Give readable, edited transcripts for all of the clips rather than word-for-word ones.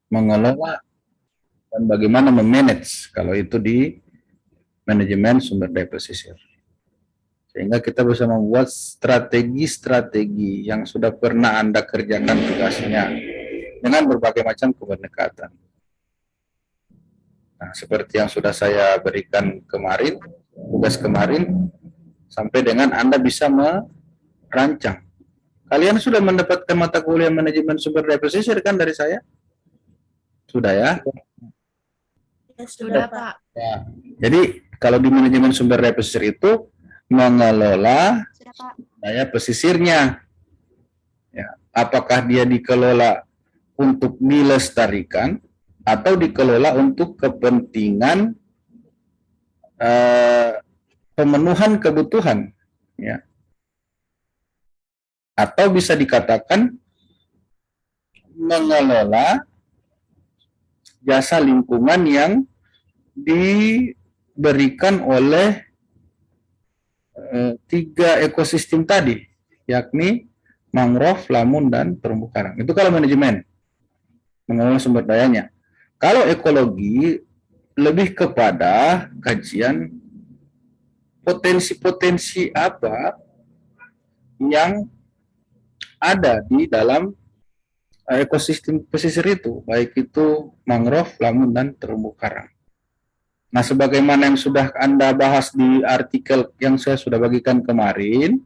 mengelola dan bagaimana memanage kalau itu di manajemen sumber daya pesisir. Sehingga kita bisa membuat strategi-strategi yang sudah pernah Anda kerjakan tugasnya dengan berbagai macam pendekatan. Nah, seperti yang sudah saya berikan kemarin, tugas kemarin, sampai dengan Anda bisa merancang. Kalian sudah mendapatkan mata kuliah manajemen sumber daya pesisir kan dari saya? Sudah ya? Sudah, Pak. Ya. Jadi kalau di manajemen sumber daya pesisir itu mengelola daya pesisirnya. Ya. Apakah dia dikelola untuk dilestarikan atau dikelola untuk kepentingan pemenuhan kebutuhan, ya. Atau bisa dikatakan mengelola jasa lingkungan yang diberikan oleh tiga ekosistem tadi, yakni mangrove, lamun, dan terumbu karang. Itu kalau manajemen, mengelola sumber dayanya. Kalau ekologi lebih kepada kajian potensi-potensi apa yang ada di dalam ekosistem pesisir itu, baik itu mangrove, lamun, dan terumbu karang. Nah, sebagaimana yang sudah Anda bahas di artikel yang saya sudah bagikan kemarin,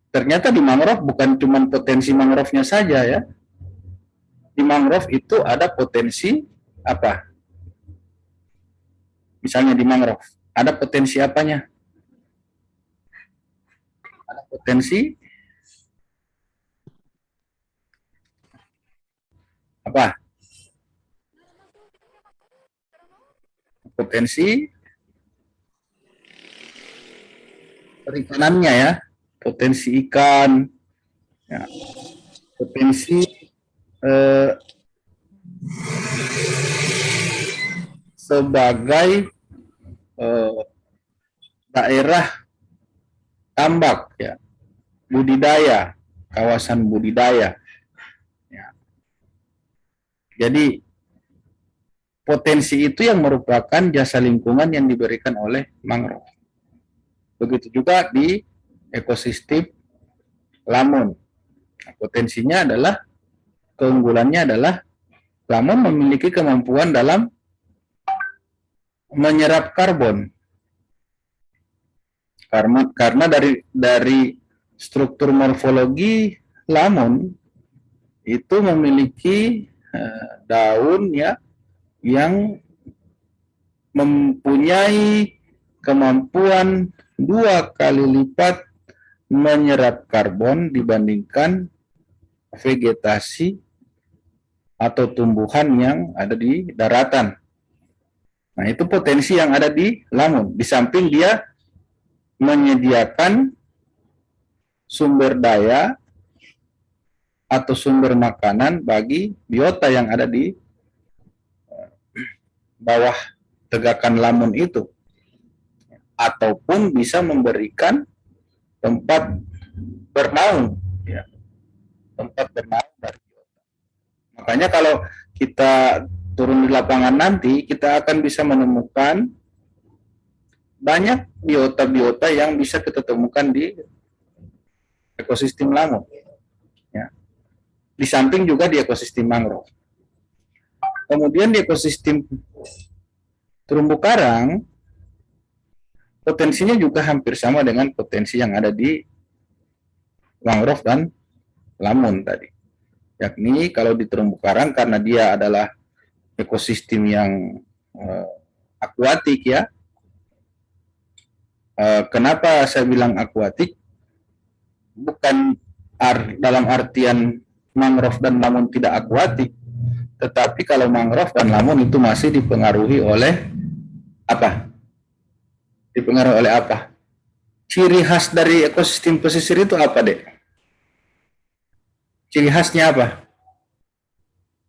ternyata di mangrove bukan cuma potensi mangrove-nya saja ya. Di mangrove itu ada potensi apa? Misalnya di mangrove, ada potensi apanya? Ada potensi apa? Potensi perikanannya ya, potensi ikan, ya, potensi sebagai daerah tambak ya, budidaya, kawasan budidaya. Ya. Jadi potensi itu yang merupakan jasa lingkungan yang diberikan oleh mangrove. Begitu juga di ekosistem lamun. Nah, potensinya adalah, keunggulannya adalah lamun memiliki kemampuan dalam menyerap karbon. Karena dari struktur morfologi lamun itu memiliki daun ya yang mempunyai kemampuan 2 kali lipat menyerap karbon dibandingkan vegetasi atau tumbuhan yang ada di daratan. Nah, itu potensi yang ada di lamun. Di samping dia menyediakan sumber daya atau sumber makanan bagi biota yang ada di bawah tegakan lamun itu, ataupun bisa memberikan tempat bernaung, ya, tempat bernaung dari biota. Makanya kalau kita turun di lapangan nanti, kita akan bisa menemukan banyak biota-biota yang bisa kita temukan di ekosistem lamun. Ya. Di samping juga di ekosistem mangrove. Kemudian di ekosistem terumbu karang, potensinya juga hampir sama dengan potensi yang ada di mangrove dan lamun tadi. Yakni kalau di terumbu karang, karena dia adalah ekosistem yang akuatik ya. Kenapa saya bilang akuatik? Bukan dalam artian mangrove dan lamun tidak akuatik, tetapi kalau mangrove dan lamun itu masih dipengaruhi oleh apa? Dipengaruhi oleh apa? Ciri khas dari ekosistem pesisir itu apa, Dek? Ciri khasnya apa?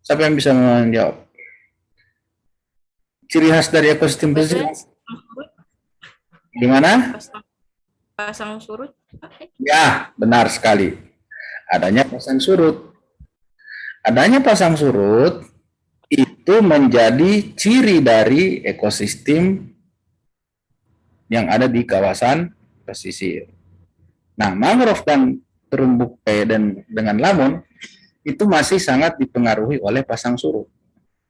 Siapa yang bisa menjawab? Ciri khas dari ekosistem pesisir gimana? Pasang surut. Ya, benar sekali. Adanya pasang surut. Adanya pasang surut itu menjadi ciri dari ekosistem yang ada di kawasan pesisir. Nah, mangrove dan terumbu dan dengan lamun itu masih sangat dipengaruhi oleh pasang surut.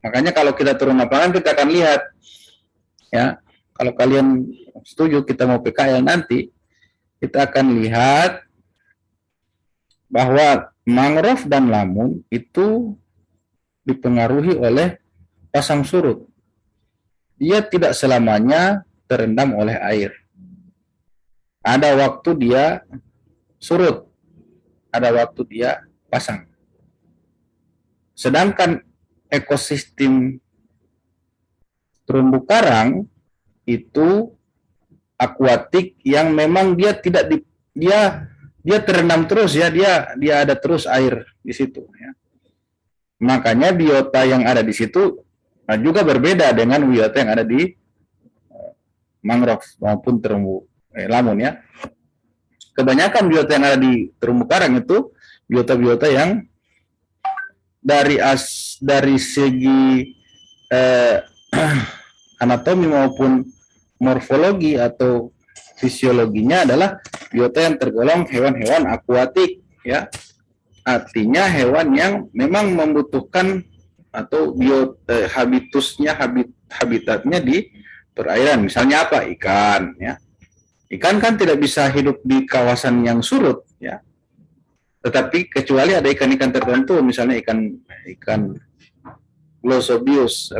Makanya kalau kita turun lapangan kita akan lihat ya, kalau kalian setuju kita mau PKL nanti, kita akan lihat bahwa mangrove dan lamun itu dipengaruhi oleh pasang surut. Dia tidak selamanya terendam oleh air. Ada waktu dia surut, ada waktu dia pasang. Sedangkan ekosistem terumbu karang itu akuatik yang memang dia tidak dia terendam terus ya, dia ada terus air di situ ya. Makanya biota yang ada di situ juga berbeda dengan biota yang ada di mangrove maupun terumbu lamun ya. Kebanyakan biota yang ada di terumbu karang itu biota-biota yang dari segi anatomi maupun morfologi atau fisiologinya adalah biota yang tergolong hewan-hewan akuatik ya. Artinya hewan yang memang membutuhkan atau habitatnya di perairan. Misalnya apa? Ikan ya. Ikan kan tidak bisa hidup di kawasan yang surut ya. Tetapi kecuali ada ikan-ikan tertentu, misalnya ikan Glossodius,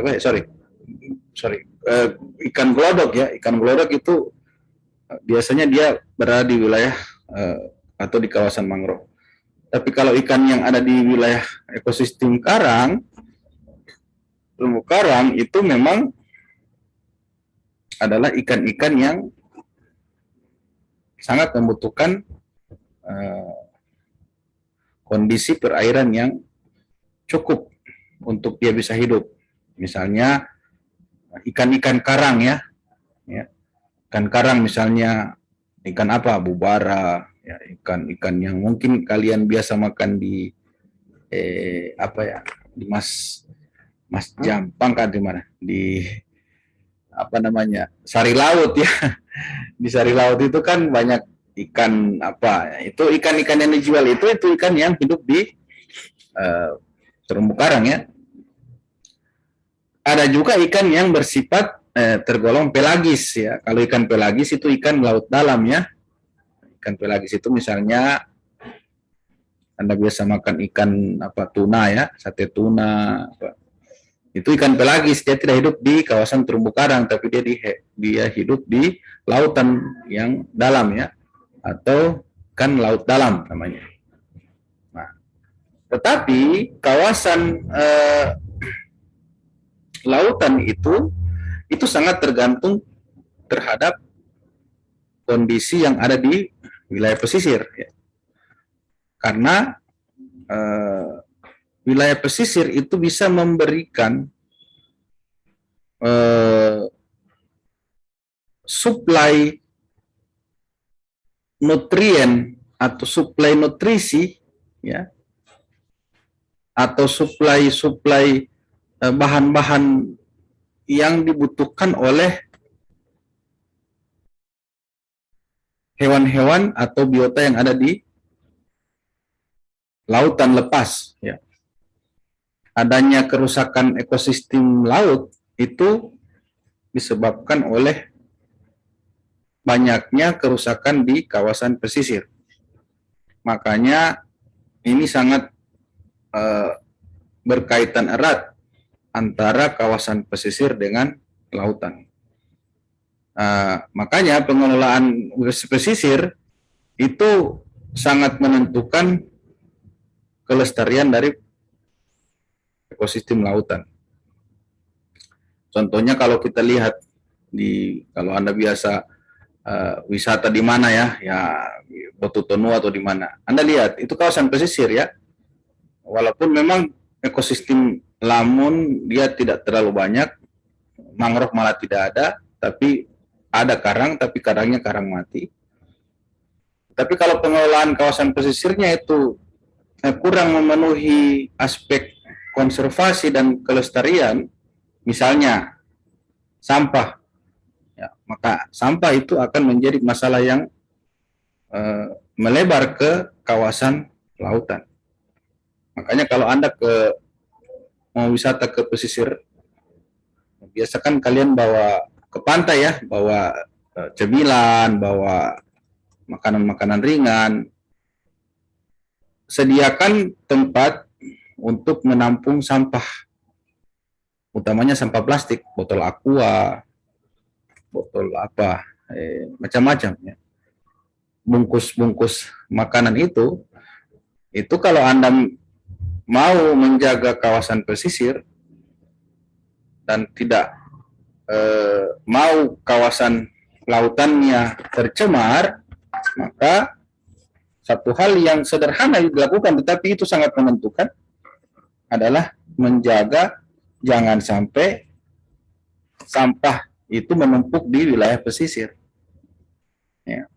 ikan glodok ya. Ikan glodok itu biasanya dia berada di wilayah atau di kawasan mangrove. Tapi kalau ikan yang ada di wilayah ekosistem karang, terumbu karang itu memang adalah ikan-ikan yang sangat membutuhkan kondisi perairan yang cukup untuk dia bisa hidup. Misalnya ikan-ikan karang ya. Ikan karang misalnya ikan apa? Bubara, ya, ikan-ikan yang mungkin kalian biasa makan di di Mas Jampang kan di mana? Di Sari Laut ya. Di Sari Laut itu kan banyak ikan apa? Itu ikan-ikan yang dijual itu ikan yang hidup di terumbu karang ya. Ada juga ikan yang bersifat tergolong pelagis ya. Kalau ikan pelagis itu ikan laut dalam ya. Ikan pelagis itu misalnya Anda biasa makan ikan tuna ya, sate tuna. Itu ikan pelagis, dia tidak hidup di kawasan terumbu karang, tapi dia hidup di lautan yang dalam ya, atau ikan laut dalam namanya. Nah, tetapi kawasan lautan itu sangat tergantung terhadap kondisi yang ada di wilayah pesisir ya. Karena wilayah pesisir itu bisa memberikan suplai nutrien atau suplai nutrisi ya, atau suplai bahan-bahan yang dibutuhkan oleh hewan-hewan atau biota yang ada di lautan lepas ya. Adanya kerusakan ekosistem laut itu disebabkan oleh banyaknya kerusakan di kawasan pesisir. Makanya ini sangat berkaitan erat antara kawasan pesisir dengan lautan. Makanya pengelolaan pesisir itu sangat menentukan kelestarian dari ekosistem lautan. Contohnya kalau kita lihat kalau Anda biasa wisata di mana ya Botutonu atau di mana, Anda lihat itu kawasan pesisir ya. Walaupun memang ekosistem lamun dia tidak terlalu banyak, mangrove malah tidak ada, tapi ada karang, tapi karangnya karang mati. Tapi kalau pengelolaan kawasan pesisirnya itu kurang memenuhi aspek konservasi dan kelestarian, misalnya sampah, ya, maka sampah itu akan menjadi masalah yang melebar ke kawasan lautan. Makanya kalau Anda mau wisata ke pesisir, biasakan kalian bawa ke pantai ya, bawa cemilan, bawa makanan-makanan ringan. Sediakan tempat untuk menampung sampah, utamanya sampah plastik, botol aqua, botol apa, macam-macam ya. Bungkus-bungkus makanan itu kalau Anda mau menjaga kawasan pesisir dan tidak mau kawasan lautannya tercemar, maka satu hal yang sederhana dilakukan tetapi itu sangat menentukan adalah menjaga jangan sampai sampah itu menumpuk di wilayah pesisir. Ya.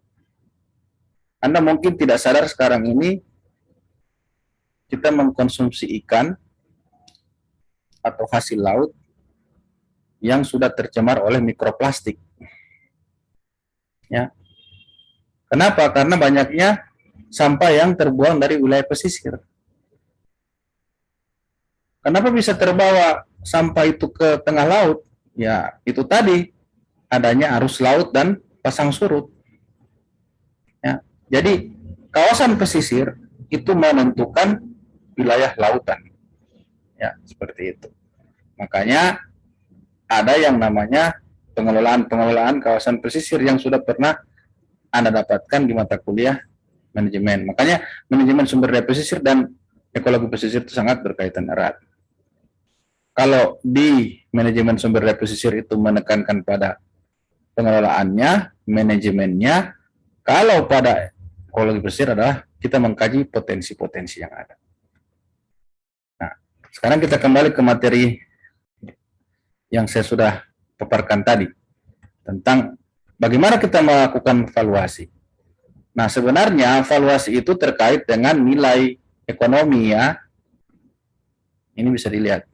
Anda mungkin tidak sadar sekarang ini kita mengkonsumsi ikan atau hasil laut yang sudah tercemar oleh mikroplastik. Ya. Kenapa? Karena banyaknya sampah yang terbuang dari wilayah pesisir. Kenapa bisa terbawa sampah itu ke tengah laut? Ya, itu tadi adanya arus laut dan pasang surut. Ya, jadi kawasan pesisir itu menentukan wilayah lautan. Ya, seperti itu. Makanya ada yang namanya pengelolaan kawasan pesisir yang sudah pernah Anda dapatkan di mata kuliah manajemen. Makanya manajemen sumber daya pesisir dan ekologi pesisir itu sangat berkaitan erat. Kalau di manajemen sumber daya pesisir itu menekankan pada pengelolaannya, manajemennya, kalau pada ekologi pesisir adalah kita mengkaji potensi-potensi yang ada. Nah, sekarang kita kembali ke materi yang saya sudah paparkan tadi tentang bagaimana kita melakukan valuasi. Nah, sebenarnya valuasi itu terkait dengan nilai ekonomi ya. Ini bisa dilihat.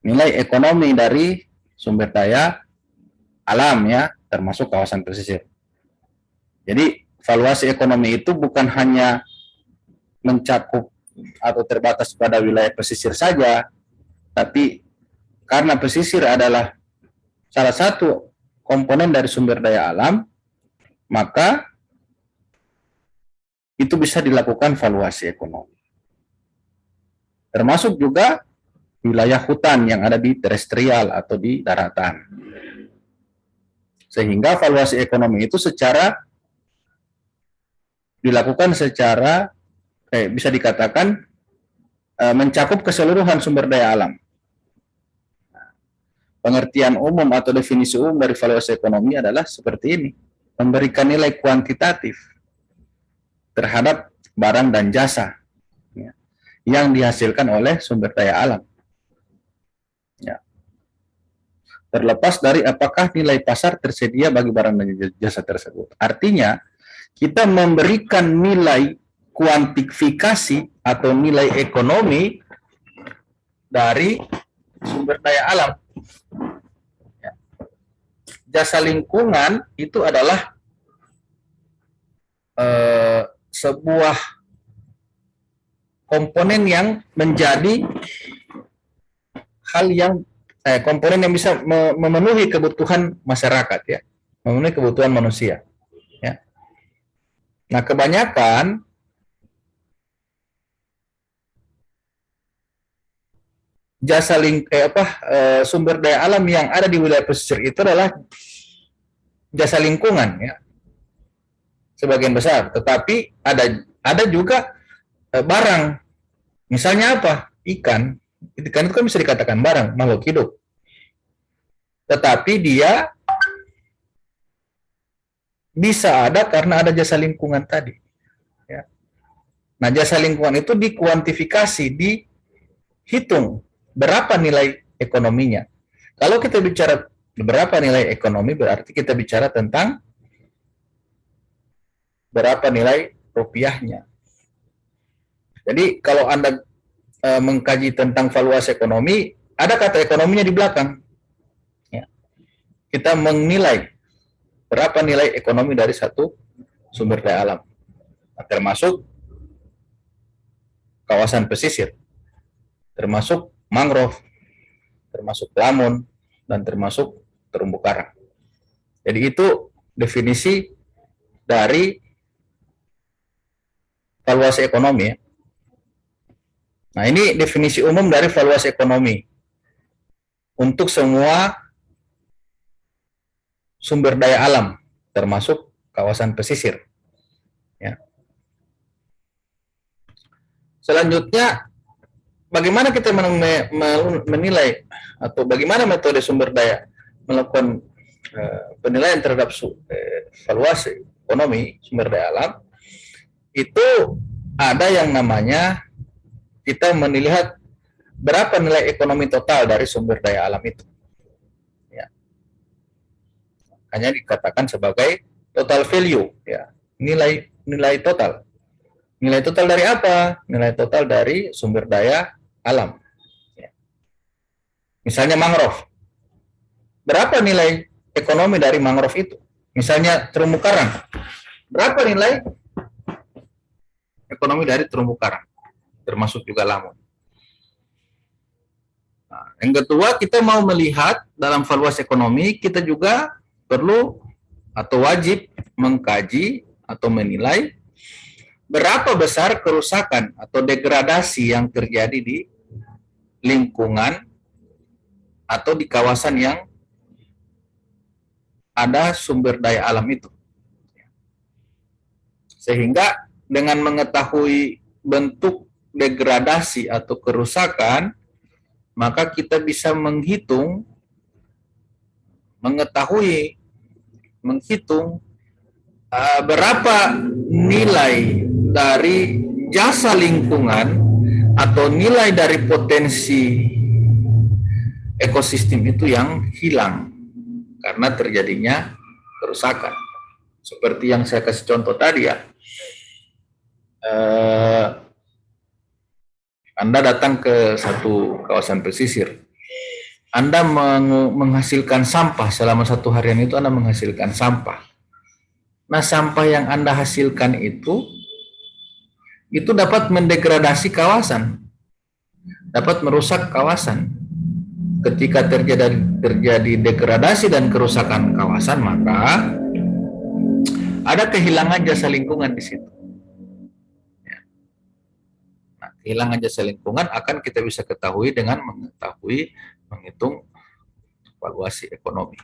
Nilai ekonomi dari sumber daya alam ya, termasuk kawasan pesisir. Jadi, valuasi ekonomi itu bukan hanya mencakup atau terbatas pada wilayah pesisir saja, tapi karena pesisir adalah salah satu komponen dari sumber daya alam, maka itu bisa dilakukan valuasi ekonomi. Termasuk juga wilayah hutan yang ada di terestrial atau di daratan. Sehingga valuasi ekonomi itu dilakukan secara bisa dikatakan mencakup keseluruhan sumber daya alam. Pengertian umum atau definisi umum dari valuasi ekonomi adalah seperti ini, memberikan nilai kuantitatif terhadap barang dan jasa ya, yang dihasilkan oleh sumber daya alam. Ya. Terlepas dari apakah nilai pasar tersedia bagi barang dan jasa tersebut. Artinya, kita memberikan nilai kuantifikasi atau nilai ekonomi dari sumber daya alam. Ya. Jasa lingkungan itu adalah sebuah komponen yang menjadi hal yang komponen yang bisa memenuhi kebutuhan masyarakat ya, memenuhi kebutuhan manusia ya. Nah, kebanyakan jasa sumber daya alam yang ada di wilayah pesisir itu adalah jasa lingkungan ya, sebagian besar. Tetapi ada juga barang, misalnya apa? Ikan itu kan bisa dikatakan barang, makhluk hidup. Tetapi dia bisa ada karena ada jasa lingkungan tadi. Ya. Nah, jasa lingkungan itu dikuantifikasi, dihitung berapa nilai ekonominya. Kalau kita bicara berapa nilai ekonomi, berarti kita bicara tentang berapa nilai rupiahnya. Jadi kalau Anda mengkaji tentang valuasi ekonomi, ada kata ekonominya di belakang. Ya. Kita menilai berapa nilai ekonomi dari satu sumber daya alam, termasuk kawasan pesisir, termasuk mangrove, termasuk lamun, dan termasuk terumbu karang. Jadi itu definisi dari valuasi ekonomi. Ya. Nah, ini definisi umum dari valuasi ekonomi untuk semua sumber daya alam, termasuk kawasan pesisir. Ya. Selanjutnya, bagaimana kita menilai atau bagaimana metode sumber daya melakukan penilaian terhadap valuasi ekonomi sumber daya alam? Itu ada yang namanya kita melihat berapa nilai ekonomi total dari sumber daya alam itu. Ya. Hanya dikatakan sebagai total value, ya. Nilai total. Nilai total dari apa? Nilai total dari sumber daya alam. Ya. Misalnya mangrove. Berapa nilai ekonomi dari mangrove itu? Misalnya terumbu karang. Berapa nilai ekonomi dari terumbu karang? Termasuk juga lamun. Nah, yang kedua, kita mau melihat dalam valuasi ekonomi, kita juga perlu atau wajib mengkaji atau menilai berapa besar kerusakan atau degradasi yang terjadi di lingkungan atau di kawasan yang ada sumber daya alam itu. Sehingga dengan mengetahui bentuk degradasi atau kerusakan, maka kita bisa menghitung berapa nilai dari jasa lingkungan atau nilai dari potensi ekosistem itu yang hilang karena terjadinya kerusakan. Seperti yang saya kasih contoh tadi ya. Anda datang ke satu kawasan pesisir, Anda menghasilkan sampah selama 1 harian itu Anda menghasilkan sampah. Nah, sampah yang Anda hasilkan itu dapat mendegradasi kawasan, dapat merusak kawasan. Ketika terjadi degradasi dan kerusakan kawasan, maka ada kehilangan jasa lingkungan di situ. Kehilangan jasa lingkungan akan kita bisa ketahui dengan menghitung valuasi ekonomi.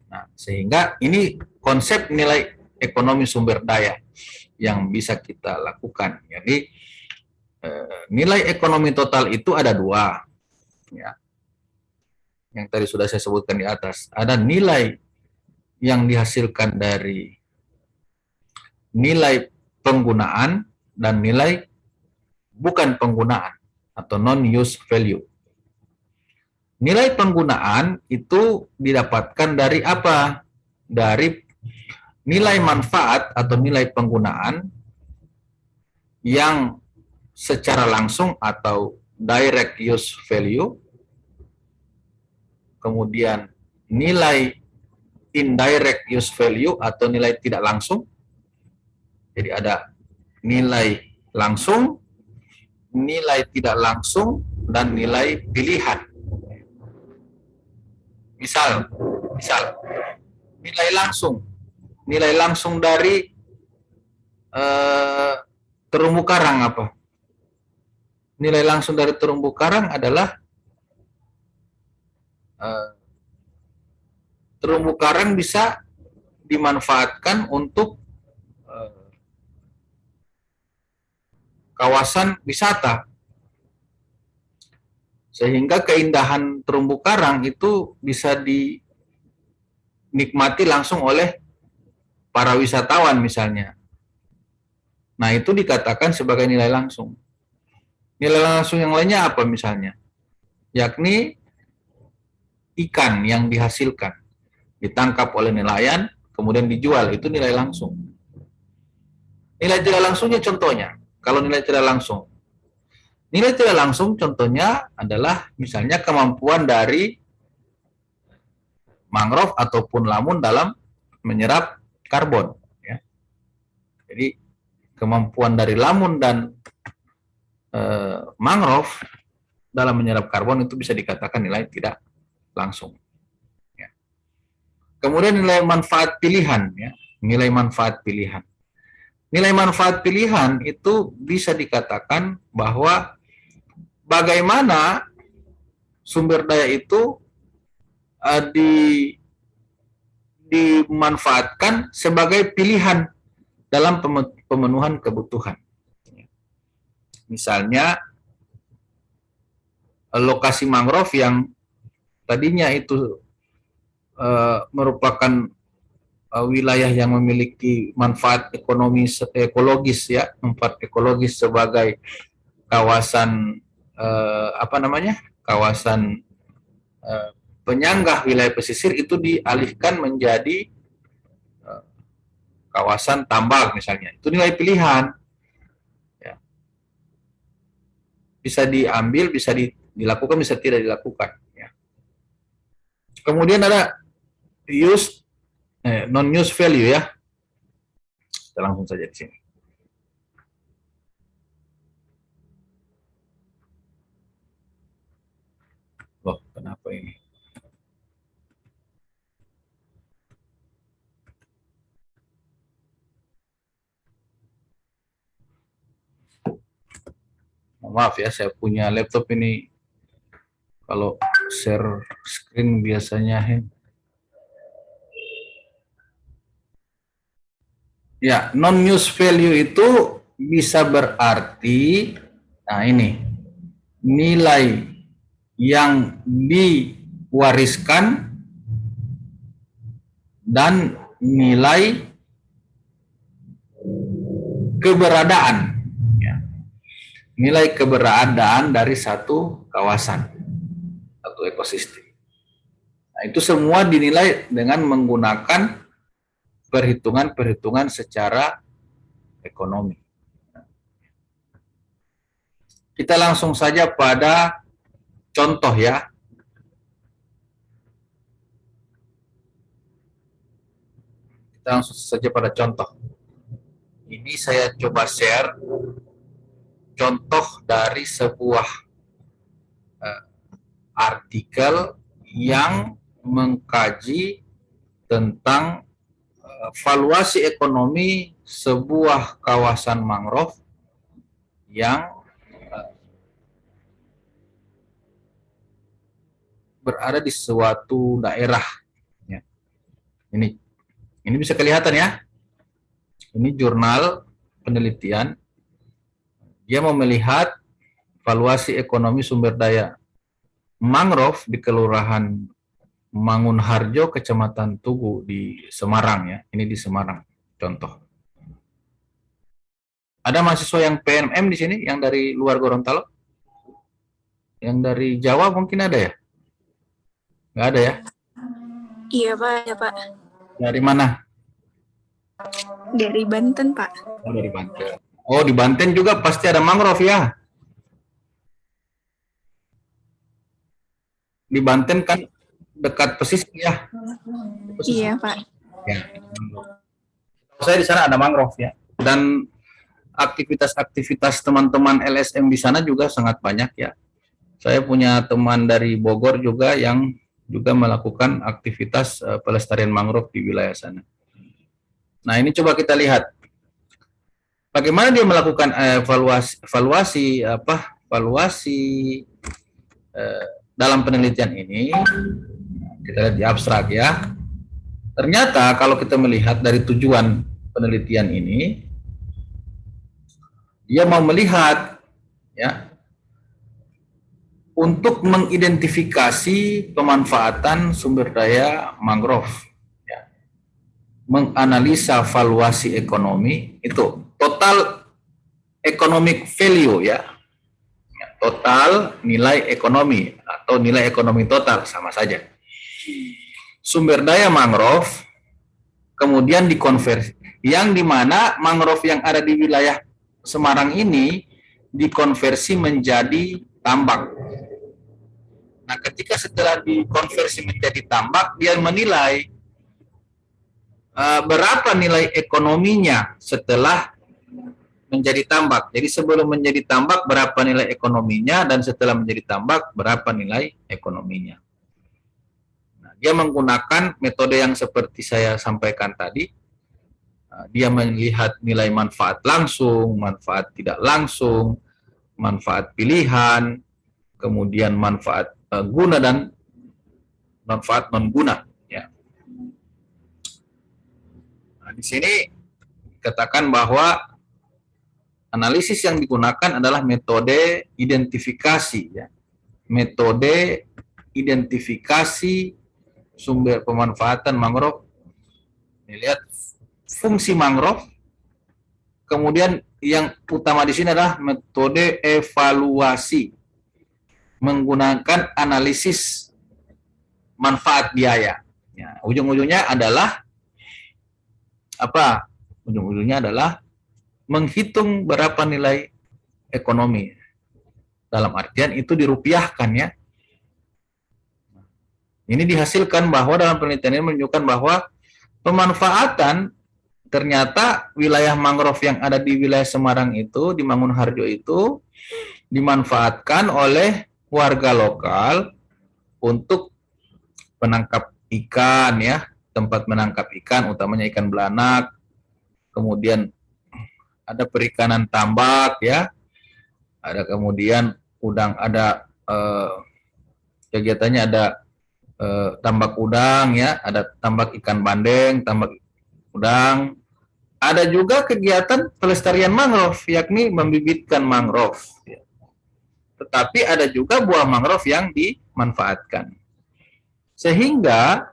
Nah, sehingga ini konsep nilai ekonomi sumber daya yang bisa kita lakukan. Jadi nilai ekonomi total itu ada 2, ya. Yang tadi sudah saya sebutkan di atas. Ada nilai yang dihasilkan dari nilai penggunaan dan nilai bukan penggunaan atau non-use value. Nilai penggunaan itu didapatkan dari apa? Dari nilai manfaat atau nilai penggunaan yang secara langsung atau direct use value, kemudian nilai indirect use value atau nilai tidak langsung. Jadi ada nilai langsung, nilai tidak langsung, dan nilai pilihan. Misal nilai langsung dari terumbu karang apa? Nilai langsung dari terumbu karang adalah terumbu karang bisa dimanfaatkan untuk kawasan wisata, sehingga keindahan terumbu karang itu bisa dinikmati langsung oleh para wisatawan misalnya. Nah, itu dikatakan sebagai nilai langsung. Nilai langsung yang lainnya apa misalnya? Yakni ikan yang dihasilkan, ditangkap oleh nelayan, kemudian dijual, itu nilai langsung. Nilai tidak langsungnya contohnya, kalau nilai tidak langsung, Nilai tidak langsung contohnya adalah misalnya kemampuan dari mangrove ataupun lamun dalam menyerap karbon. Ya. Jadi kemampuan dari lamun dan mangrove dalam menyerap karbon itu bisa dikatakan nilai tidak langsung. Ya. Kemudian nilai manfaat pilihan, ya. Nilai manfaat pilihan. Nilai manfaat pilihan itu bisa dikatakan bahwa bagaimana sumber daya itu dimanfaatkan sebagai pilihan dalam pemenuhan kebutuhan. Misalnya lokasi mangrove yang tadinya itu merupakan wilayah yang memiliki manfaat ekonomi ekologis, ya, manfaat ekologis sebagai kawasan kawasan penyanggah wilayah pesisir, itu dialihkan menjadi kawasan tambak misalnya. Itu nilai pilihan. Ya. Bisa diambil, bisa dilakukan, bisa tidak dilakukan. Ya. Kemudian ada non-use value, ya. Kita langsung saja di sini. Loh, kenapa ini? Maaf ya, saya punya laptop ini kalau share screen biasanya ya, non-use value itu bisa berarti, nah ini, nilai yang diwariskan dan nilai keberadaan, ya. Nilai keberadaan dari satu kawasan, satu ekosistem. Nah, itu semua dinilai dengan menggunakan perhitungan-perhitungan secara ekonomi. Kita langsung saja pada contoh, ya. Kita langsung saja pada contoh. Ini saya coba share contoh dari sebuah artikel yang mengkaji tentang valuasi ekonomi sebuah kawasan mangrove yang berada di suatu daerah. Ya. Ini bisa kelihatan, ya. Ini jurnal penelitian. Dia mau melihat valuasi ekonomi sumber daya mangrove di Kelurahan Mangunharjo, Kecamatan Tugu di Semarang, ya. Ini di Semarang, contoh. Ada mahasiswa yang PNM di sini, yang dari luar Gorontalo? Yang dari Jawa mungkin ada, ya? Nggak ada, ya? Iya, Pak. Ya, Pak. Dari mana? Dari Banten, Pak. Oh, dari Banten. Oh, di Banten juga pasti ada mangrove, ya? Di Banten kan dekat pesisir, ya? Pesisir. Iya, Pak. Ya. Saya di sana ada mangrove, ya. Dan aktivitas-aktivitas teman-teman LSM di sana juga sangat banyak, ya. Saya punya teman dari Bogor juga yang juga melakukan aktivitas pelestarian mangrove di wilayah sana. Nah, ini coba kita lihat bagaimana dia melakukan evaluasi dalam penelitian ini. Kita lihat di abstrak, ya. Ternyata kalau kita melihat dari tujuan penelitian ini, dia mau melihat, ya, untuk mengidentifikasi pemanfaatan sumber daya mangrove, ya. Menganalisa valuasi ekonomi, itu total economic value, ya. Total nilai ekonomi atau nilai ekonomi total, sama saja. Sumber daya mangrove kemudian dikonversi, yang dimana mangrove yang ada di wilayah Semarang ini dikonversi menjadi tambak. Nah, ketika setelah dikonversi menjadi tambak, dia menilai berapa nilai ekonominya setelah menjadi tambak. Jadi sebelum menjadi tambak berapa nilai ekonominya, dan setelah menjadi tambak berapa nilai ekonominya. Nah, dia menggunakan metode yang seperti saya sampaikan tadi. Dia melihat nilai manfaat langsung, manfaat tidak langsung, manfaat pilihan, kemudian manfaat guna dan manfaat non guna. Ya. Nah, di sini katakan bahwa analisis yang digunakan adalah metode identifikasi, ya. Metode identifikasi sumber pemanfaatan mangrove. Lihat fungsi mangrove. Kemudian yang utama di sini adalah metode evaluasi menggunakan analisis manfaat biaya. Ya, ujung-ujungnya adalah apa? Ujung-ujungnya adalah menghitung berapa nilai ekonomi. Dalam artian itu dirupiahkan, ya. Ini dihasilkan bahwa dalam penelitian ini menunjukkan bahwa pemanfaatan ternyata wilayah mangrove yang ada di wilayah Semarang itu, di Mangunharjo itu, dimanfaatkan oleh warga lokal untuk menangkap ikan, ya, tempat menangkap ikan, utamanya ikan belanak, kemudian ada perikanan tambak, ya, ada kemudian udang, ada kegiatannya ada tambak udang, ya, ada tambak ikan bandeng, tambak udang. Ada juga kegiatan pelestarian mangrove, yakni membibitkan mangrove. Tetapi ada juga buah mangrove yang dimanfaatkan. Sehingga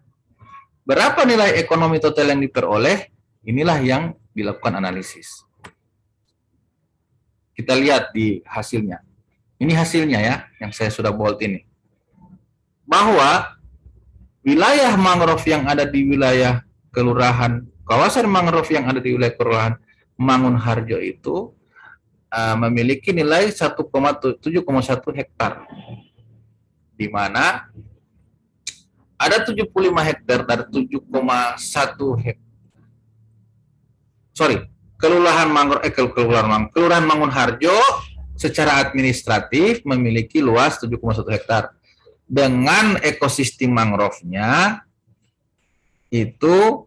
berapa nilai ekonomi total yang diperoleh, inilah yang dilakukan analisis. Kita lihat di hasilnya. Ini hasilnya, ya, yang saya sudah bold ini. Bahwa wilayah mangrove yang ada di wilayah kelurahan, kawasan mangrove yang ada di wilayah kelurahan Mangunharjo itu memiliki nilai 7,1 hektar, di mana ada 75 hektar dari 7,1 hektar. Kelurahan Mangunharjo secara administratif memiliki luas 7,1 hektar. Dengan ekosistem mangrove-nya itu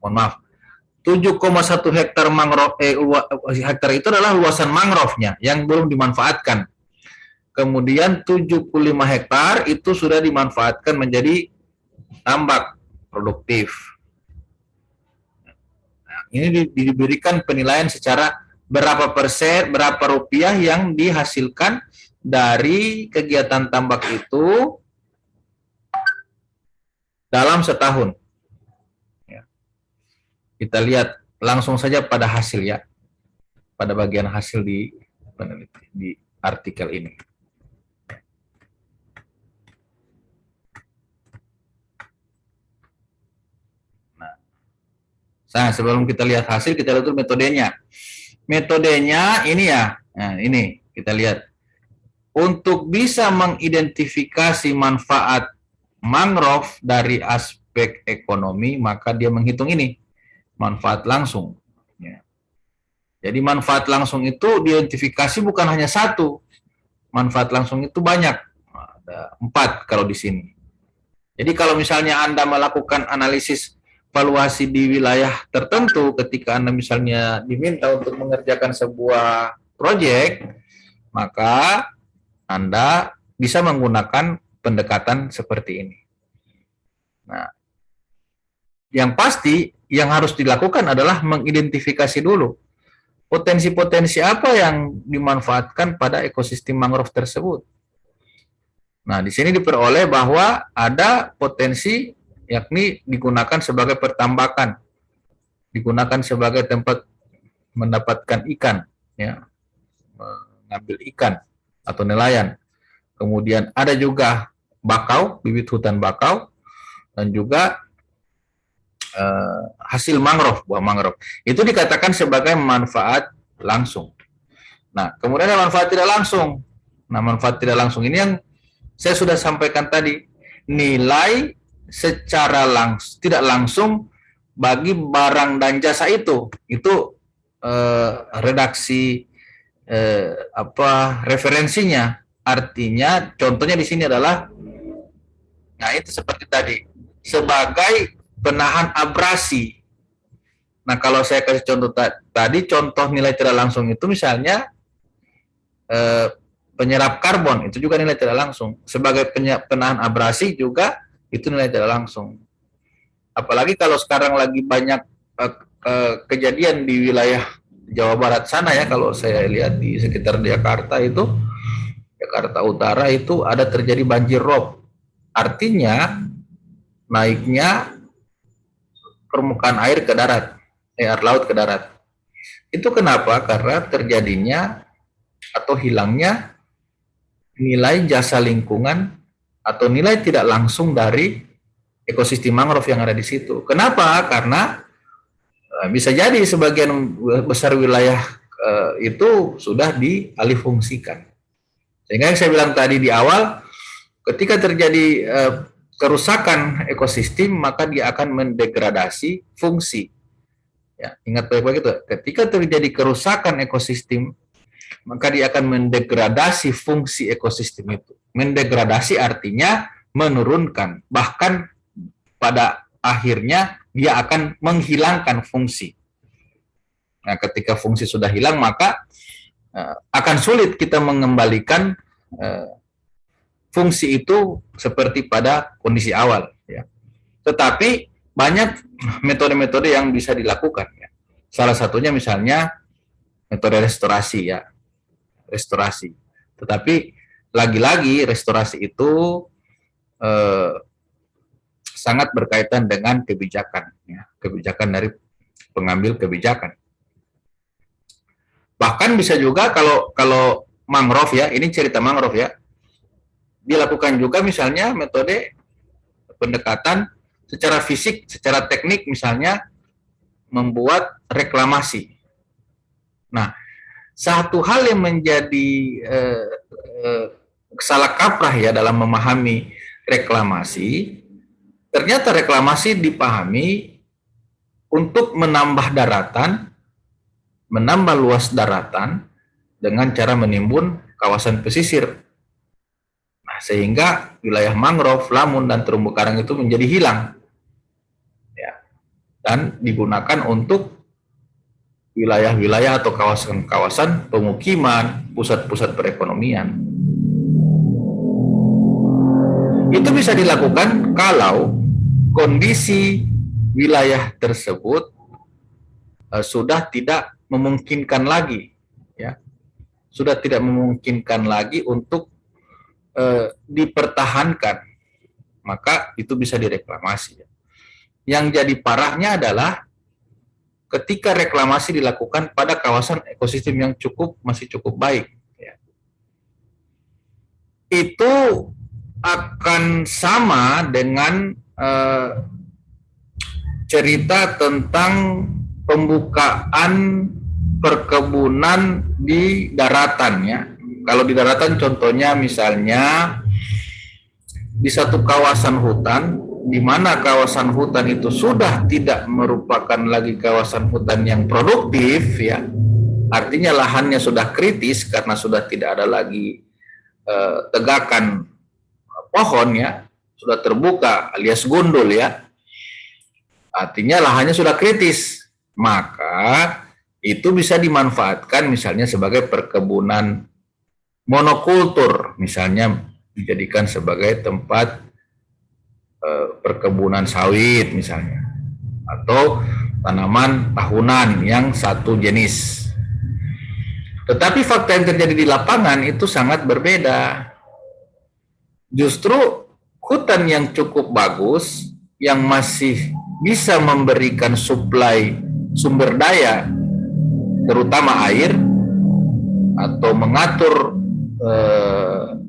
mohon maaf, 7,1 hektar mangrove hektar itu adalah luasan mangrove-nya yang belum dimanfaatkan. Kemudian 75 hektar itu sudah dimanfaatkan menjadi tambak produktif. Nah, ini diberikan penilaian secara berapa persen, berapa rupiah yang dihasilkan dari kegiatan tambak itu dalam setahun. Ya. Kita lihat langsung saja pada hasil, ya, pada bagian hasil di artikel ini. Nah, sebelum kita lihat hasil, kita lihat dulu metodenya. Metodenya ini, ya, nah ini kita lihat. Untuk bisa mengidentifikasi manfaat mangrove dari aspek ekonomi, maka dia menghitung ini, manfaat langsung. Ya. Jadi manfaat langsung itu diidentifikasi bukan hanya satu, manfaat langsung itu banyak, ada 4 kalau di sini. Jadi kalau misalnya Anda melakukan analisis valuasi di wilayah tertentu, ketika Anda misalnya diminta untuk mengerjakan sebuah proyek, maka Anda bisa menggunakan pendekatan seperti ini. Nah, yang pasti yang harus dilakukan adalah mengidentifikasi dulu potensi-potensi apa yang dimanfaatkan pada ekosistem mangrove tersebut. Nah, di sini diperoleh bahwa ada potensi, yakni digunakan sebagai pertambakan, digunakan sebagai tempat mendapatkan ikan, ya, mengambil ikan atau nelayan. Kemudian ada juga bakau, bibit hutan bakau, dan juga hasil mangrove, buah mangrove. Itu dikatakan sebagai manfaat langsung. Nah, kemudian manfaat tidak langsung. Nah, manfaat tidak langsung ini yang saya sudah sampaikan tadi, nilai secara tidak langsung bagi barang dan jasa itu redaksi referensinya. Artinya contohnya di sini adalah, nah itu seperti tadi, sebagai penahan abrasi. Nah, kalau saya kasih contoh tadi, contoh nilai tidak langsung itu misalnya penyerap karbon, itu juga nilai tidak langsung. Sebagai penahan abrasi juga itu nilai tidak langsung. Apalagi kalau sekarang lagi banyak kejadian di wilayah Jawa Barat sana ya, kalau saya lihat di sekitar Jakarta itu, Jakarta Utara itu ada terjadi banjir rob. Artinya naiknya permukaan air ke darat, air laut ke darat. Itu kenapa? Karena terjadinya atau hilangnya nilai jasa lingkungan atau nilai tidak langsung dari ekosistem mangrove yang ada di situ. Kenapa? Karena bisa jadi sebagian besar wilayah itu sudah dialihfungsikan. Sehingga yang saya bilang tadi di awal, ketika terjadi kerusakan ekosistem, maka dia akan mendegradasi fungsi. Ya, ingat baik-baik itu. Ketika terjadi kerusakan ekosistem, maka dia akan mendegradasi fungsi ekosistem itu. Mendegradasi artinya menurunkan, bahkan pada akhirnya dia akan menghilangkan fungsi. Nah, ketika fungsi sudah hilang, maka akan sulit kita mengembalikan fungsi itu seperti pada kondisi awal. Ya. Tetapi banyak metode-metode yang bisa dilakukan. Ya. Salah satunya misalnya metode restorasi, ya, restorasi. Tetapi lagi-lagi restorasi itu sangat berkaitan dengan kebijakan, ya, kebijakan dari pengambil kebijakan. Bahkan bisa juga kalau mangrove, ya, ini cerita mangrove, ya, dilakukan juga misalnya metode pendekatan secara fisik, secara teknik, misalnya membuat reklamasi. Nah, satu hal yang menjadi salah kaprah ya dalam memahami reklamasi, ternyata reklamasi dipahami untuk menambah daratan, menambah luas daratan dengan cara menimbun kawasan pesisir. Nah, sehingga wilayah mangrove, lamun, dan terumbu karang itu menjadi hilang. Ya. Dan digunakan untuk wilayah-wilayah atau kawasan-kawasan pemukiman, pusat-pusat perekonomian. Itu bisa dilakukan kalau kondisi wilayah tersebut sudah tidak memungkinkan lagi, ya, sudah tidak memungkinkan lagi untuk dipertahankan, maka itu bisa direklamasi. Yang jadi parahnya adalah ketika reklamasi dilakukan pada kawasan ekosistem yang masih cukup baik, ya. Itu akan sama dengan cerita tentang pembukaan perkebunan di daratan, ya. Kalau di daratan contohnya misalnya di satu kawasan hutan, di mana kawasan hutan itu sudah tidak merupakan lagi kawasan hutan yang produktif, ya. Artinya lahannya sudah kritis karena sudah tidak ada lagi tegakan pohon, ya, sudah terbuka alias gundul, ya. Artinya lahannya sudah kritis, maka itu bisa dimanfaatkan misalnya sebagai perkebunan monokultur, misalnya dijadikan sebagai tempat perkebunan sawit misalnya, atau tanaman tahunan yang satu jenis. Tetapi fakta yang terjadi di lapangan itu sangat berbeda. Justru hutan yang cukup bagus, yang masih bisa memberikan suplai sumber daya, terutama air, atau mengatur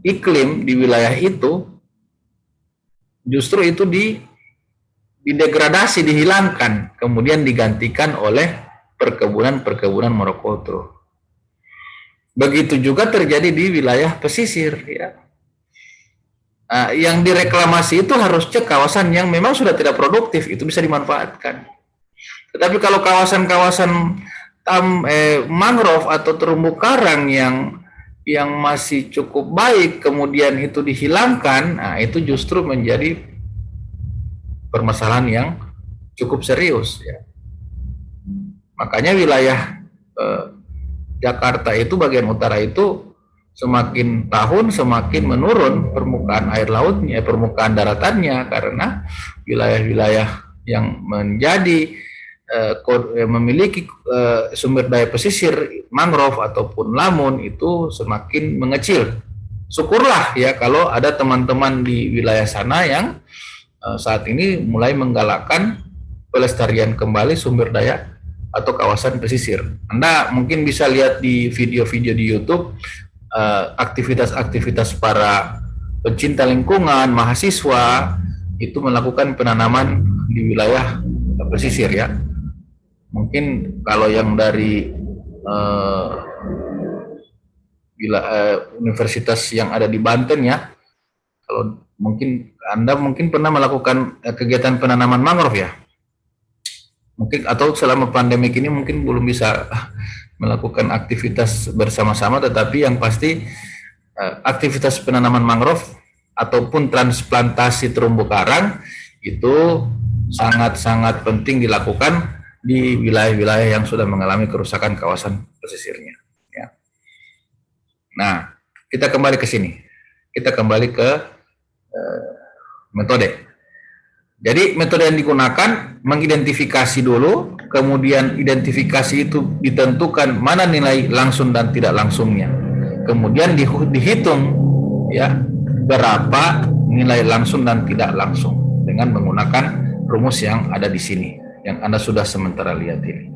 iklim di wilayah itu, justru itu didegradasi, dihilangkan, kemudian digantikan oleh perkebunan monokultur. Begitu juga terjadi di wilayah pesisir, ya. Nah, yang direklamasi itu harusnya kawasan yang memang sudah tidak produktif, itu bisa dimanfaatkan. Tetapi kalau kawasan-kawasan mangrove atau terumbu karang yang masih cukup baik kemudian itu dihilangkan, nah itu justru menjadi permasalahan yang cukup serius, ya. Makanya wilayah Jakarta itu bagian utara itu semakin tahun semakin menurun permukaan air lautnya, permukaan daratannya, karena wilayah-wilayah yang menjadi memiliki sumber daya pesisir mangrove ataupun lamun itu semakin mengecil. Syukurlah ya kalau ada teman-teman di wilayah sana yang saat ini mulai menggalakkan pelestarian kembali sumber daya atau kawasan pesisir. Anda mungkin bisa lihat di video-video di YouTube aktivitas-aktivitas para pencinta lingkungan, mahasiswa itu melakukan penanaman di wilayah pesisir, ya. Mungkin kalau yang dari universitas yang ada di Banten, ya, kalau mungkin Anda pernah melakukan kegiatan penanaman mangrove, ya, mungkin, atau selama pandemi ini mungkin belum bisa melakukan aktivitas bersama-sama, tetapi yang pasti aktivitas penanaman mangrove ataupun transplantasi terumbu karang itu sangat-sangat penting dilakukan di wilayah-wilayah yang sudah mengalami kerusakan kawasan pesisirnya, ya. Nah, kita kembali ke sini. Kita kembali ke metode. Jadi metode yang digunakan mengidentifikasi dulu, kemudian identifikasi itu ditentukan mana nilai langsung dan tidak langsungnya. Kemudian dihitung, ya, berapa nilai langsung dan tidak langsung dengan menggunakan rumus yang ada di sini, yang Anda sudah sementara lihat ini.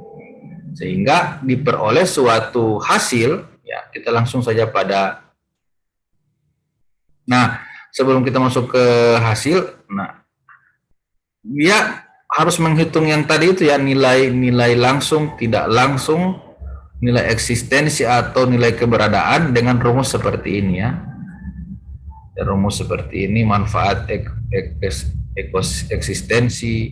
Sehingga diperoleh suatu hasil, ya, kita langsung saja pada. Nah, sebelum kita masuk ke hasil, nah, dia harus menghitung yang tadi itu, ya, nilai langsung, tidak langsung, nilai eksistensi atau nilai keberadaan dengan rumus seperti ini, ya. Rumus seperti ini, manfaat eksistensi.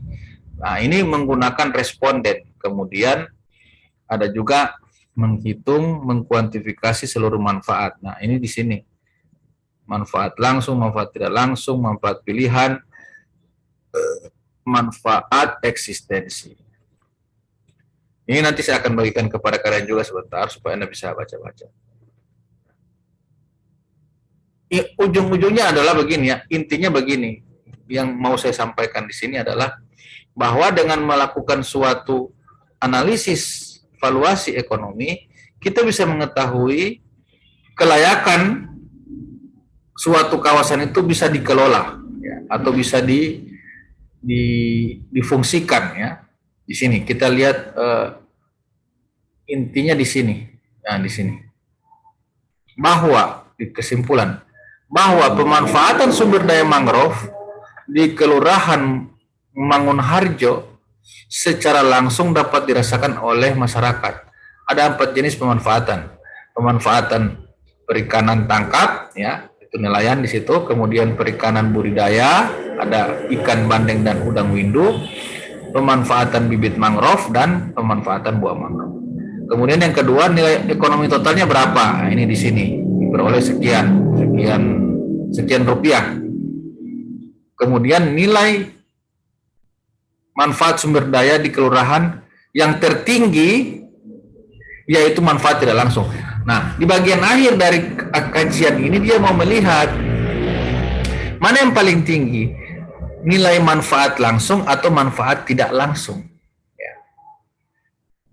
Nah, ini menggunakan responden. Kemudian ada juga menghitung, mengkuantifikasi seluruh manfaat. Nah, ini di sini. Manfaat langsung, manfaat tidak langsung, manfaat pilihan, manfaat eksistensi. Ini nanti saya akan bagikan kepada kalian juga sebentar supaya Anda bisa baca-baca. Ujung-ujungnya adalah begini, ya, intinya begini. Yang mau saya sampaikan di sini adalah bahwa dengan melakukan suatu analisis valuasi ekonomi, kita bisa mengetahui kelayakan suatu kawasan itu bisa dikelola, ya, atau bisa difungsikan, ya. Di sini kita lihat intinya di sini, nah, di sini, bahwa di kesimpulan bahwa pemanfaatan sumber daya mangrove di Kelurahan Mangunharjo secara langsung dapat dirasakan oleh masyarakat. Ada 4 jenis pemanfaatan. Pemanfaatan perikanan tangkap, ya, itu nelayan di situ. Kemudian perikanan budidaya, ada ikan bandeng dan udang windu. Pemanfaatan bibit mangrove dan pemanfaatan buah mangrove. Kemudian yang kedua, nilai ekonomi totalnya berapa? Nah, ini di sini diperoleh sekian rupiah. Kemudian nilai manfaat sumber daya di kelurahan yang tertinggi yaitu manfaat tidak langsung. Nah, di bagian akhir dari kajian ini dia mau melihat mana yang paling tinggi, nilai manfaat langsung atau manfaat tidak langsung, ya.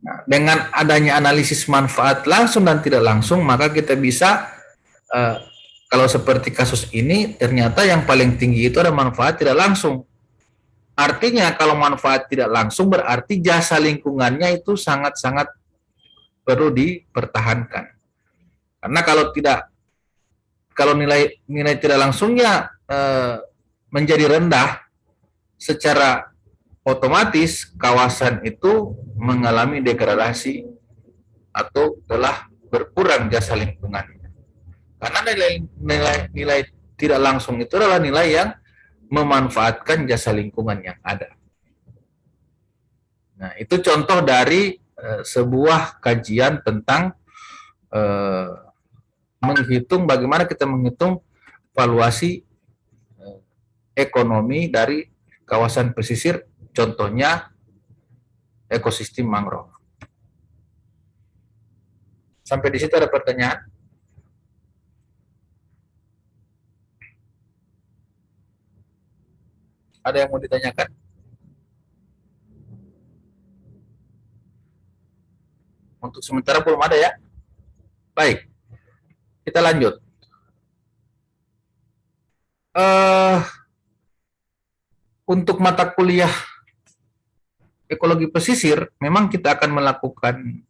Nah, dengan adanya analisis manfaat langsung dan tidak langsung, maka kita bisa kalau seperti kasus ini, ternyata yang paling tinggi itu ada manfaat tidak langsung. Artinya kalau manfaat tidak langsung berarti jasa lingkungannya itu sangat-sangat perlu dipertahankan. Karena kalau nilai tidak langsungnya menjadi rendah secara otomatis kawasan itu mengalami degradasi atau telah berkurang jasa lingkungannya. Karena nilai tidak langsung itu adalah nilai yang memanfaatkan jasa lingkungan yang ada. Nah, itu contoh dari sebuah kajian tentang menghitung bagaimana kita menghitung valuasi ekonomi dari kawasan pesisir, contohnya ekosistem mangrove. Sampai di situ ada pertanyaan? Ada yang mau ditanyakan? Untuk sementara belum ada ya? Baik, kita lanjut. Untuk mata kuliah ekologi pesisir, memang kita akan melakukan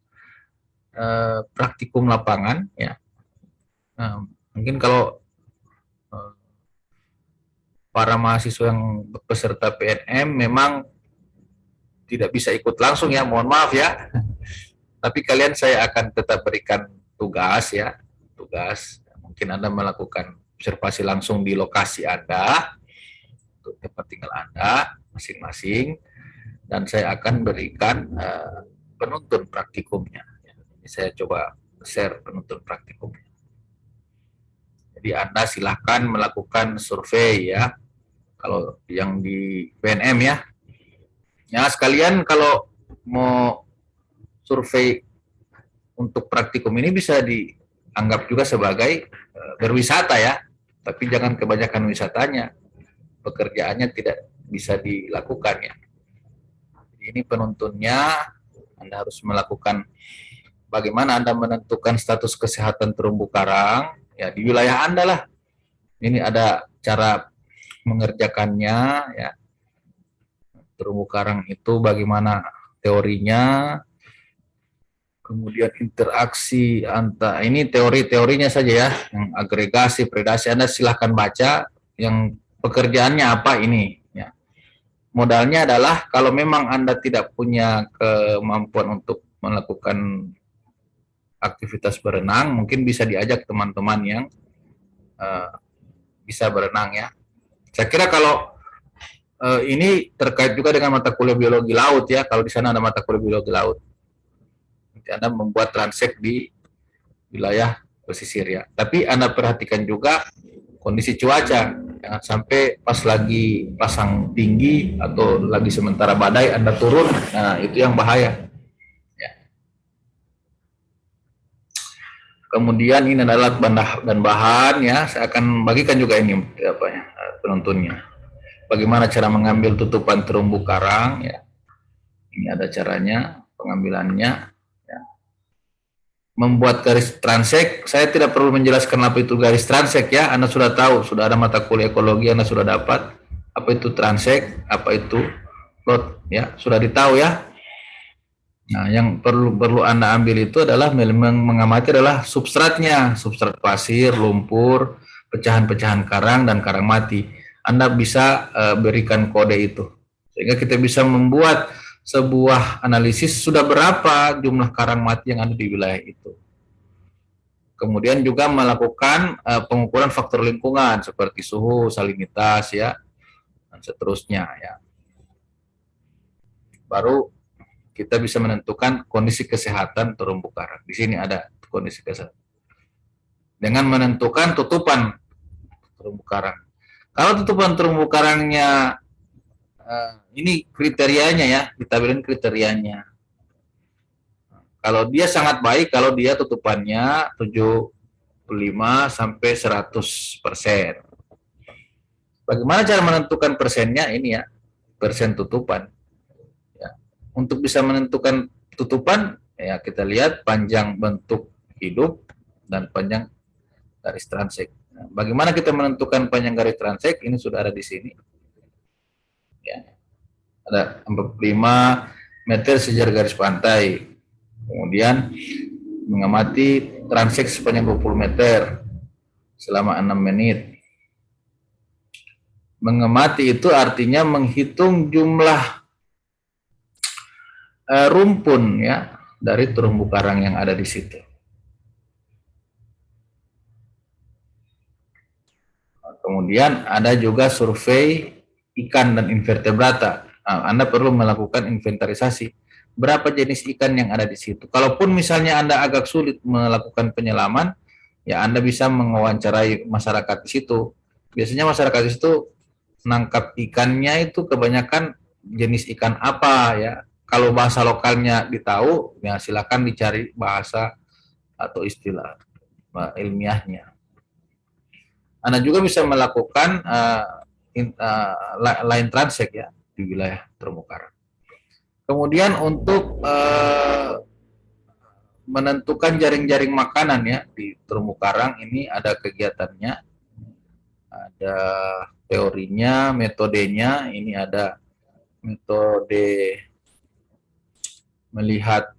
praktikum lapangan, ya. Mungkin kalau para mahasiswa yang peserta PNM memang tidak bisa ikut langsung ya, mohon maaf ya. Tapi kalian saya akan tetap berikan tugas ya, tugas. Mungkin Anda melakukan observasi langsung di lokasi Anda, untuk tempat tinggal Anda masing-masing, dan saya akan berikan penuntun praktikumnya. Jadi saya coba share penuntun praktikumnya. Jadi Anda silahkan melakukan survei ya, kalau yang di PNM ya. Ya sekalian kalau mau survei untuk praktikum ini bisa dianggap juga sebagai berwisata ya, tapi jangan kebanyakan wisatanya, pekerjaannya tidak bisa dilakukan ya. Ini penuntunnya, Anda harus melakukan bagaimana Anda menentukan status kesehatan terumbu karang ya di wilayah Anda lah. Ini ada cara mengerjakannya ya. Terumbu karang itu bagaimana teorinya, kemudian interaksi antara, ini teori-teorinya saja ya, yang agregasi, predasi Anda silahkan baca, yang pekerjaannya apa ini ya. Modalnya adalah kalau memang Anda tidak punya kemampuan untuk melakukan aktivitas berenang, mungkin bisa diajak teman-teman yang bisa berenang ya. Saya kira kalau ini terkait juga dengan mata kuliah biologi laut ya, kalau di sana ada mata kuliah biologi laut. Anda membuat transek di wilayah pesisir ya. Tapi Anda perhatikan juga kondisi cuaca. Jangan sampai pas lagi pasang tinggi atau lagi sementara badai Anda turun. Nah, itu yang bahaya. Ya. Kemudian ini adalah alat dan bahan ya. Saya akan bagikan juga ini apa ya, penuntunnya. Bagaimana cara mengambil tutupan terumbu karang ya. Ini ada caranya pengambilannya. Membuat garis transek, saya tidak perlu menjelaskan apa itu garis transek ya, Anda sudah tahu, sudah ada mata kuliah ekologi, Anda sudah dapat apa itu transek, apa itu lot ya, sudah ditahu ya. Nah, yang perlu Anda ambil itu adalah mengamati adalah substratnya, substrat pasir, lumpur, pecahan-pecahan karang dan karang mati. Anda bisa berikan kode itu, sehingga kita bisa membuat sebuah analisis sudah berapa jumlah karang mati yang ada di wilayah itu. Kemudian juga melakukan pengukuran faktor lingkungan seperti suhu, salinitas ya, dan seterusnya ya. Baru kita bisa menentukan kondisi kesehatan terumbu karang. Di sini ada kondisi kesehatan. Dengan menentukan tutupan terumbu karang. Kalau tutupan terumbu karangnya ini kriterianya ya, ditampilkan kriterianya. Kalau dia sangat baik, kalau dia tutupannya 75 sampai 100%. Bagaimana cara menentukan persennya? Ini ya, persen tutupan. Ya. Untuk bisa menentukan tutupan, ya kita lihat panjang bentuk hidup dan panjang garis transek. Nah, bagaimana kita menentukan panjang garis transek? Ini sudah ada di sini. Ya. Ada 45 meter sejarah garis pantai. Kemudian mengamati transek sepanjang 20 meter selama 6 menit. Mengamati itu artinya menghitung jumlah rumpun ya dari terumbu karang yang ada di situ. Kemudian ada juga survei ikan dan invertebrata. Nah, Anda perlu melakukan inventarisasi berapa jenis ikan yang ada di situ. Kalaupun misalnya Anda agak sulit melakukan penyelaman, ya Anda bisa mewawancarai masyarakat di situ. Biasanya masyarakat di situ nangkap ikannya itu kebanyakan jenis ikan apa ya. Kalau bahasa lokalnya ditahu, ya silakan dicari bahasa atau istilah ilmiahnya. Anda juga bisa melakukan line transect ya di wilayah terumbu karang. Kemudian untuk menentukan jaring-jaring makanan ya di terumbu karang ini ada kegiatannya, ada teorinya, metodenya. Ini ada metode melihat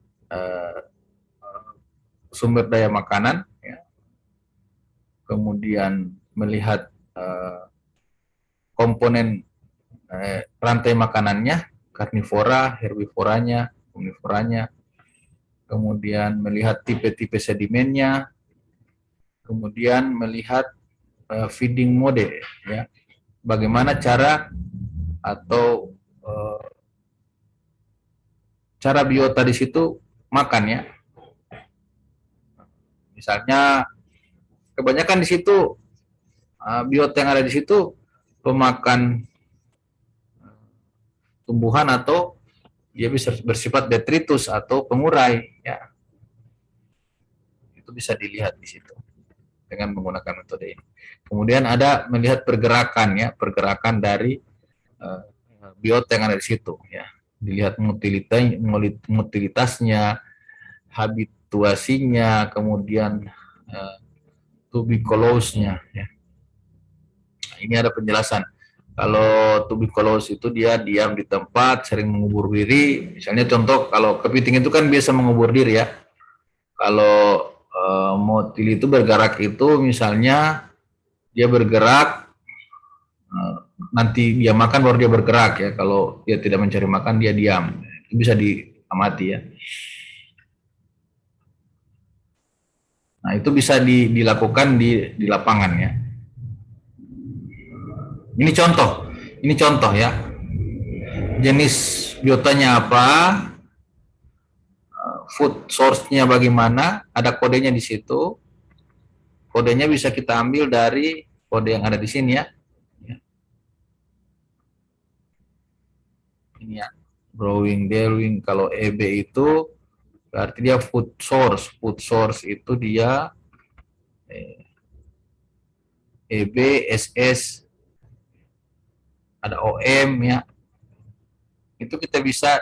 sumber daya makanan, ya. Kemudian melihat komponen rantai makanannya, karnivora, herbivoranya, omnivoranya, kemudian melihat tipe-tipe sedimennya, kemudian melihat feeding mode, ya, bagaimana cara atau cara biota di situ makan ya. Misalnya kebanyakan di situ biota yang ada di situ pemakan tumbuhan atau dia bisa bersifat detritus atau pengurai ya. Itu bisa dilihat di situ dengan menggunakan metode ini. Kemudian ada melihat pergerakan ya, pergerakan dari biota yang ada di situ ya. Dilihat motilitasnya, habituasinya, kemudian tuberculosnya ya. Nah, ini ada penjelasan. Kalau tuberculosis itu dia diam di tempat, sering mengubur diri. Misalnya contoh, kalau kepiting itu kan biasa mengubur diri ya. Kalau motil itu bergerak itu misalnya dia bergerak, nanti dia makan baru dia bergerak ya. Kalau dia tidak mencari makan dia diam. Itu bisa diamati ya. Nah itu bisa dilakukan di lapangan ya. Ini contoh ya. Jenis biotanya apa, food source-nya bagaimana, ada kodenya di situ. Kodenya bisa kita ambil dari kode yang ada di sini ya. Ini ya, growing, growing. Kalau EB itu berarti dia food source. Food source itu dia EB, SS, ada OM ya. Itu kita bisa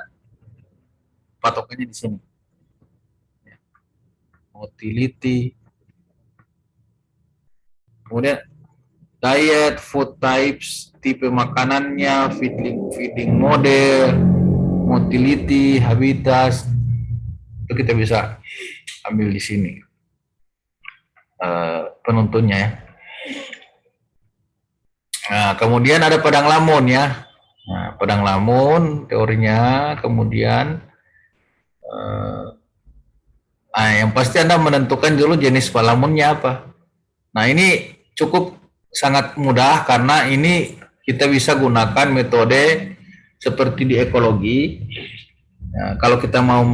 patokannya di sini. Motility. Kemudian diet, food types, tipe makanannya, feeding model, motility, habitat, itu kita bisa ambil di sini penuntunnya ya. Nah, kemudian ada padang lamun ya. Nah, padang lamun teorinya, kemudian yang pasti Anda menentukan dulu jenis lamunnya apa. Nah, ini cukup sangat mudah karena ini kita bisa gunakan metode seperti di ekologi. Nah, kalau kita mau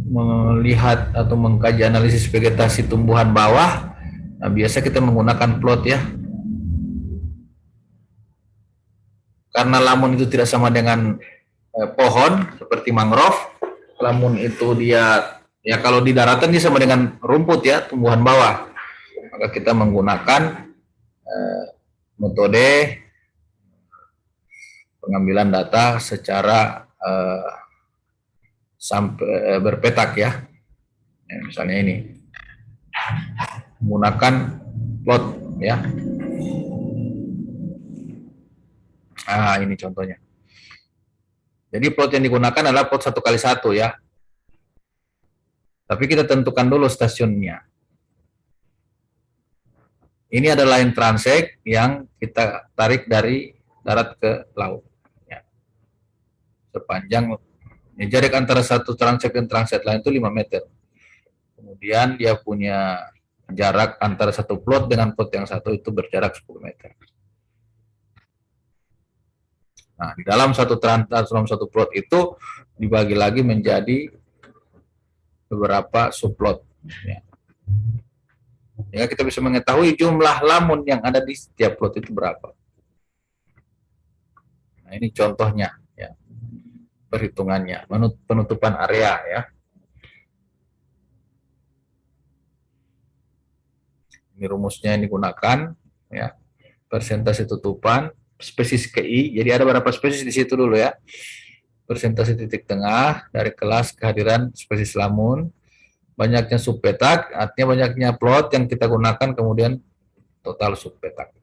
melihat atau mengkaji analisis vegetasi tumbuhan bawah, nah biasa kita menggunakan plot ya. Karena lamun itu tidak sama dengan pohon seperti mangrove, lamun itu dia ya kalau di daratan dia sama dengan rumput ya, tumbuhan bawah. Maka kita menggunakan metode pengambilan data secara sampai berpetak ya. Misalnya ini menggunakan plot ya. Ini contohnya. Jadi plot yang digunakan adalah plot 1x1 ya. Tapi kita tentukan dulu stasiunnya. Ini adalah line transect yang kita tarik dari darat ke laut. Ya. Sepanjang Ya, jarak antara satu transept dan transept lain itu 5 meter. Kemudian dia punya jarak antara satu plot dengan plot yang satu itu berjarak 10 meter. Nah, di dalam satu plot itu dibagi lagi menjadi beberapa subplot. Ya. Ya, kita bisa mengetahui jumlah lamun yang ada di setiap plot itu berapa. Nah, ini contohnya, ya, perhitungannya, penutupan area, ya. Ini rumusnya yang digunakan, ya, persentase tutupan, spesies KI. Jadi ada berapa spesies di situ dulu ya. Persentase titik tengah dari kelas kehadiran spesies lamun, banyaknya subpetak, artinya banyaknya plot yang kita gunakan, kemudian total subpetak.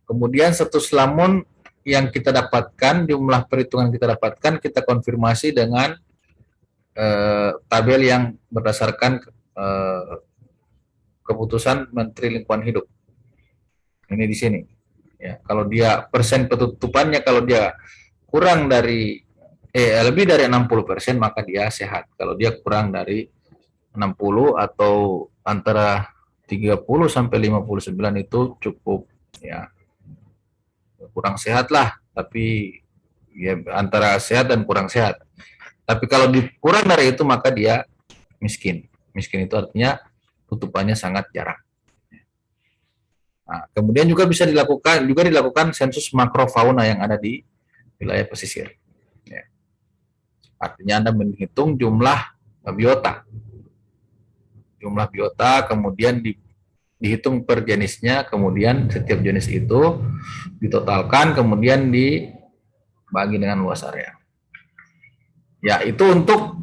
Kemudian status lamun yang kita dapatkan, jumlah perhitungan kita dapatkan, kita konfirmasi dengan tabel yang berdasarkan keputusan Menteri Lingkungan Hidup. Ini di sini. Ya, kalau dia persen penutupannya, kalau dia kurang dari lebih dari 60%, maka dia sehat. Kalau dia kurang dari 60 atau antara 30 sampai 59 itu cukup, ya, kurang sehat lah, tapi ya antara sehat dan kurang sehat. Tapi kalau kurang dari itu maka dia miskin. Miskin itu artinya tutupannya sangat jarang. Nah, kemudian juga bisa dilakukan sensus makrofauna yang ada di wilayah pesisir. Ya. Artinya Anda menghitung jumlah biota. Jumlah biota kemudian dihitung per jenisnya, kemudian setiap jenis itu ditotalkan, kemudian dibagi dengan luas area. Ya, itu untuk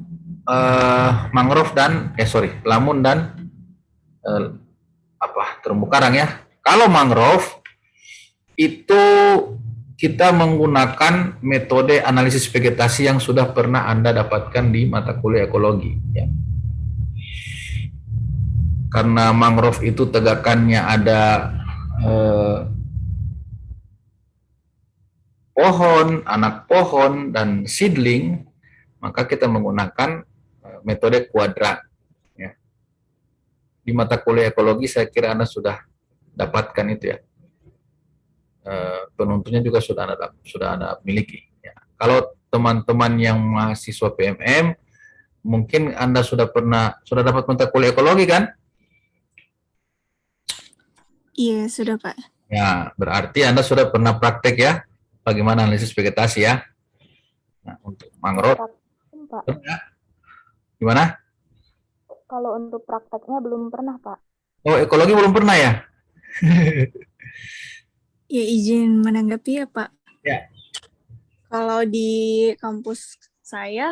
mangrove dan lamun dan terumbu karang ya. Kalau mangrove itu kita menggunakan metode analisis vegetasi yang sudah pernah Anda dapatkan di mata kuliah ekologi. Ya. Karena mangrove itu tegakannya ada pohon, anak pohon, dan seedling, maka kita menggunakan metode kuadrat. Ya. Di mata kuliah ekologi saya kira Anda sudah dapatkan itu ya. Penuntunnya juga sudah Anda miliki. Ya. Kalau teman-teman yang mahasiswa PMM, mungkin Anda sudah dapat mata kuliah ekologi kan? Iya, sudah Pak. Ya, berarti Anda sudah pernah praktek ya, bagaimana analisis vegetasi ya. Nah, untuk mangrove, Pak. Gimana? Kalau untuk prakteknya belum pernah, Pak. Oh, ekologi belum pernah ya? Ya, izin menanggapi ya Pak. Ya. Kalau di kampus saya,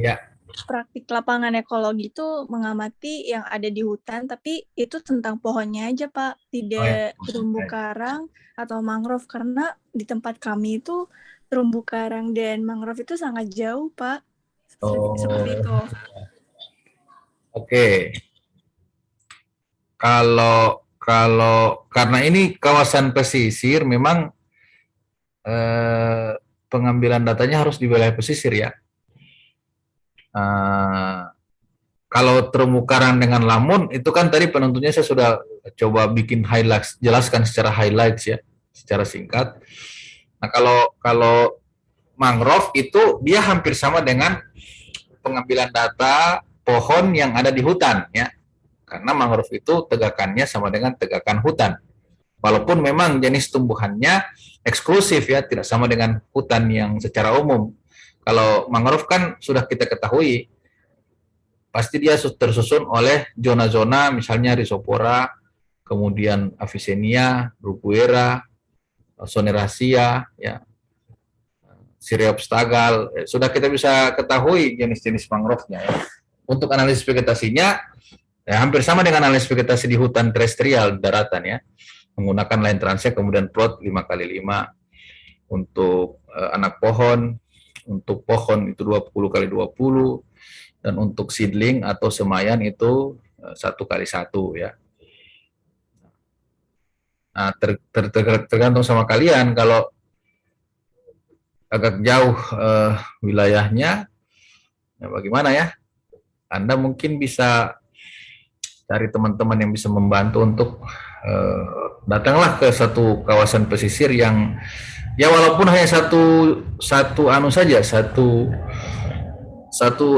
ya, praktik lapangan ekologi itu mengamati yang ada di hutan, tapi itu tentang pohonnya aja Pak, tidak terumbu karang atau mangrove, karena di tempat kami itu terumbu karang dan mangrove itu sangat jauh Pak. Seperti itu. Oke. Kalau karena ini kawasan pesisir, memang pengambilan datanya harus di wilayah pesisir ya. Kalau terumbu karang dengan lamun itu kan tadi penuntunnya saya sudah coba bikin highlights, jelaskan secara highlights ya, secara singkat. Nah, kalau mangrove itu dia hampir sama dengan pengambilan data pohon yang ada di hutan ya. Karena mangrove itu tegakannya sama dengan tegakan hutan. Walaupun memang jenis tumbuhannya eksklusif ya, tidak sama dengan hutan yang secara umum. Kalau mangrove kan sudah kita ketahui, pasti dia tersusun oleh zona-zona, misalnya Rhizopora, kemudian Avicennia, Bruguera, Soneraceae, ya, Syriopstagal. Sudah kita bisa ketahui jenis-jenis mangrove-nya ya. Untuk analisis vegetasinya, ya, hampir sama dengan analisis vegetasi di hutan terestrial daratan ya, menggunakan line transect, kemudian plot 5x5 untuk anak pohon, untuk pohon itu 20x20, dan untuk seedling atau semayan itu 1x1 ya. Nah, tergantung sama kalian, kalau agak jauh wilayahnya, ya bagaimana ya? Anda mungkin bisa cari teman-teman yang bisa membantu untuk datanglah ke satu kawasan pesisir yang ya walaupun hanya satu anu saja, satu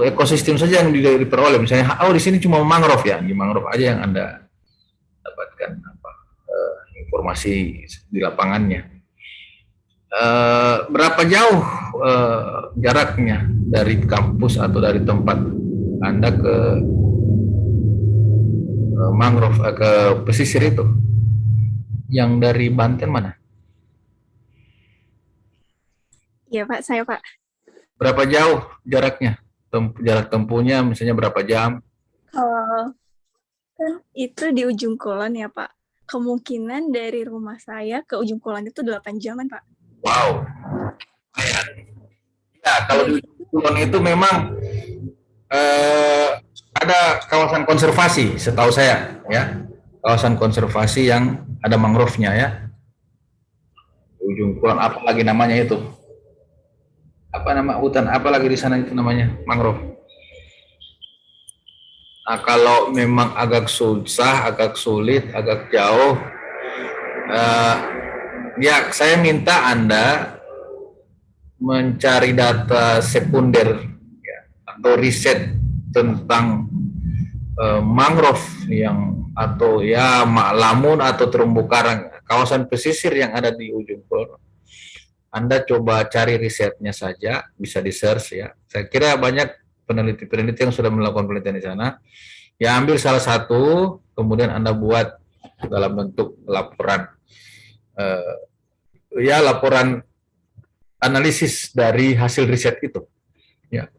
ekosistem saja yang diperoleh. Misalnya, oh di sini cuma mangrove ya, di mangrove aja yang Anda dapatkan informasi di lapangannya. Berapa jauh jaraknya dari kampus atau dari tempat Anda ke mangrove ke pesisir itu? Yang dari Banten mana? Iya Pak, saya Pak. Berapa jauh jaraknya? Jarak tempuhnya misalnya berapa jam? Kalau kan itu di ujung kulon ya Pak. Kemungkinan dari rumah saya ke ujung kulon itu 8 jaman Pak. Wow. Ya, kalau di ujung kulon itu memang ada kawasan konservasi, setahu saya, ya, kawasan konservasi yang ada mangrove-nya ya. Ujung kulon apa lagi namanya itu? Apa nama hutan? Apa lagi di sana itu namanya mangrove? Nah, kalau memang agak susah, agak sulit, agak jauh, ya saya minta Anda mencari data sekunder ya, atau riset tentang mangrove yang atau ya lamun atau terumbu karang kawasan pesisir yang ada di ujung kulon. Anda coba cari risetnya saja, bisa di search ya. Saya kira banyak peneliti-peneliti yang sudah melakukan penelitian di sana. Ya ambil salah satu, kemudian Anda buat dalam bentuk laporan, ya laporan analisis dari hasil riset itu. Ya,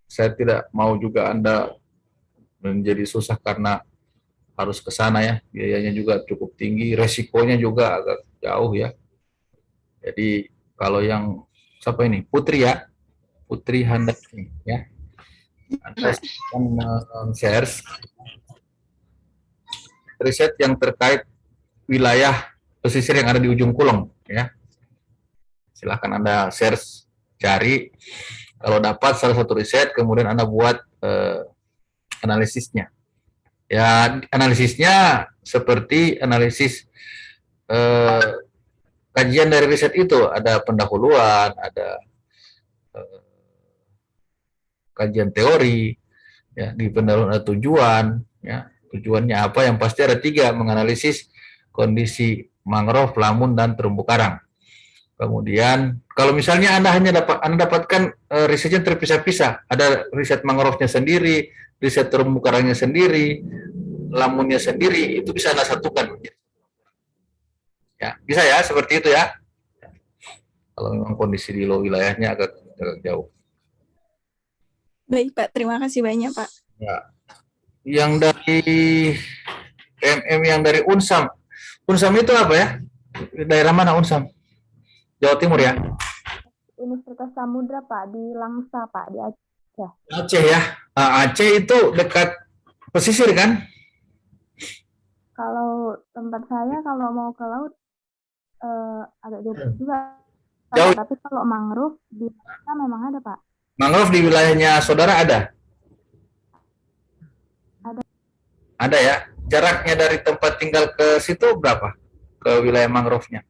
saya tidak mau juga Anda menjadi susah karena harus ke sana ya, biayanya juga cukup tinggi, resikonya juga agak jauh ya. Jadi kalau yang siapa ini Putri ya, Putri Handayani ya, Anda akan share riset yang terkait wilayah pesisir yang ada di ujung kulon ya. Silahkan Anda search, cari, kalau dapat salah satu riset, kemudian Anda buat analisisnya. Ya, analisisnya seperti analisis kajian dari riset itu, ada pendahuluan, ada kajian teori, ya, di pendahuluan ada tujuan, ya, tujuannya apa, yang pasti ada 3, menganalisis kondisi mangrove, lamun, dan terumbu karang. Kemudian kalau misalnya Anda dapatkan risetnya terpisah-pisah, ada riset mangrove-nya sendiri, riset terumbu karangnya sendiri, lamunnya sendiri, itu bisa Anda satukan. Ya, bisa ya, seperti itu ya. Kalau memang kondisi di wilayahnya agak jauh. Baik Pak, terima kasih banyak Pak. Ya. Yang dari yang dari Unsam. Unsam itu apa ya? Daerah mana Unsam? Jawa Timur ya? Universitas Samudra Pak, di Langsa Pak, di Aceh. Aceh ya. Aceh itu dekat pesisir kan? Kalau tempat saya kalau mau ke laut agak jauh juga. Jauh. Pak, tapi kalau mangrove di sana memang ada Pak. Mangrove di wilayahnya saudara ada? Ada. Ada ya. Jaraknya dari tempat tinggal ke situ berapa? Ke wilayah mangrove-nya?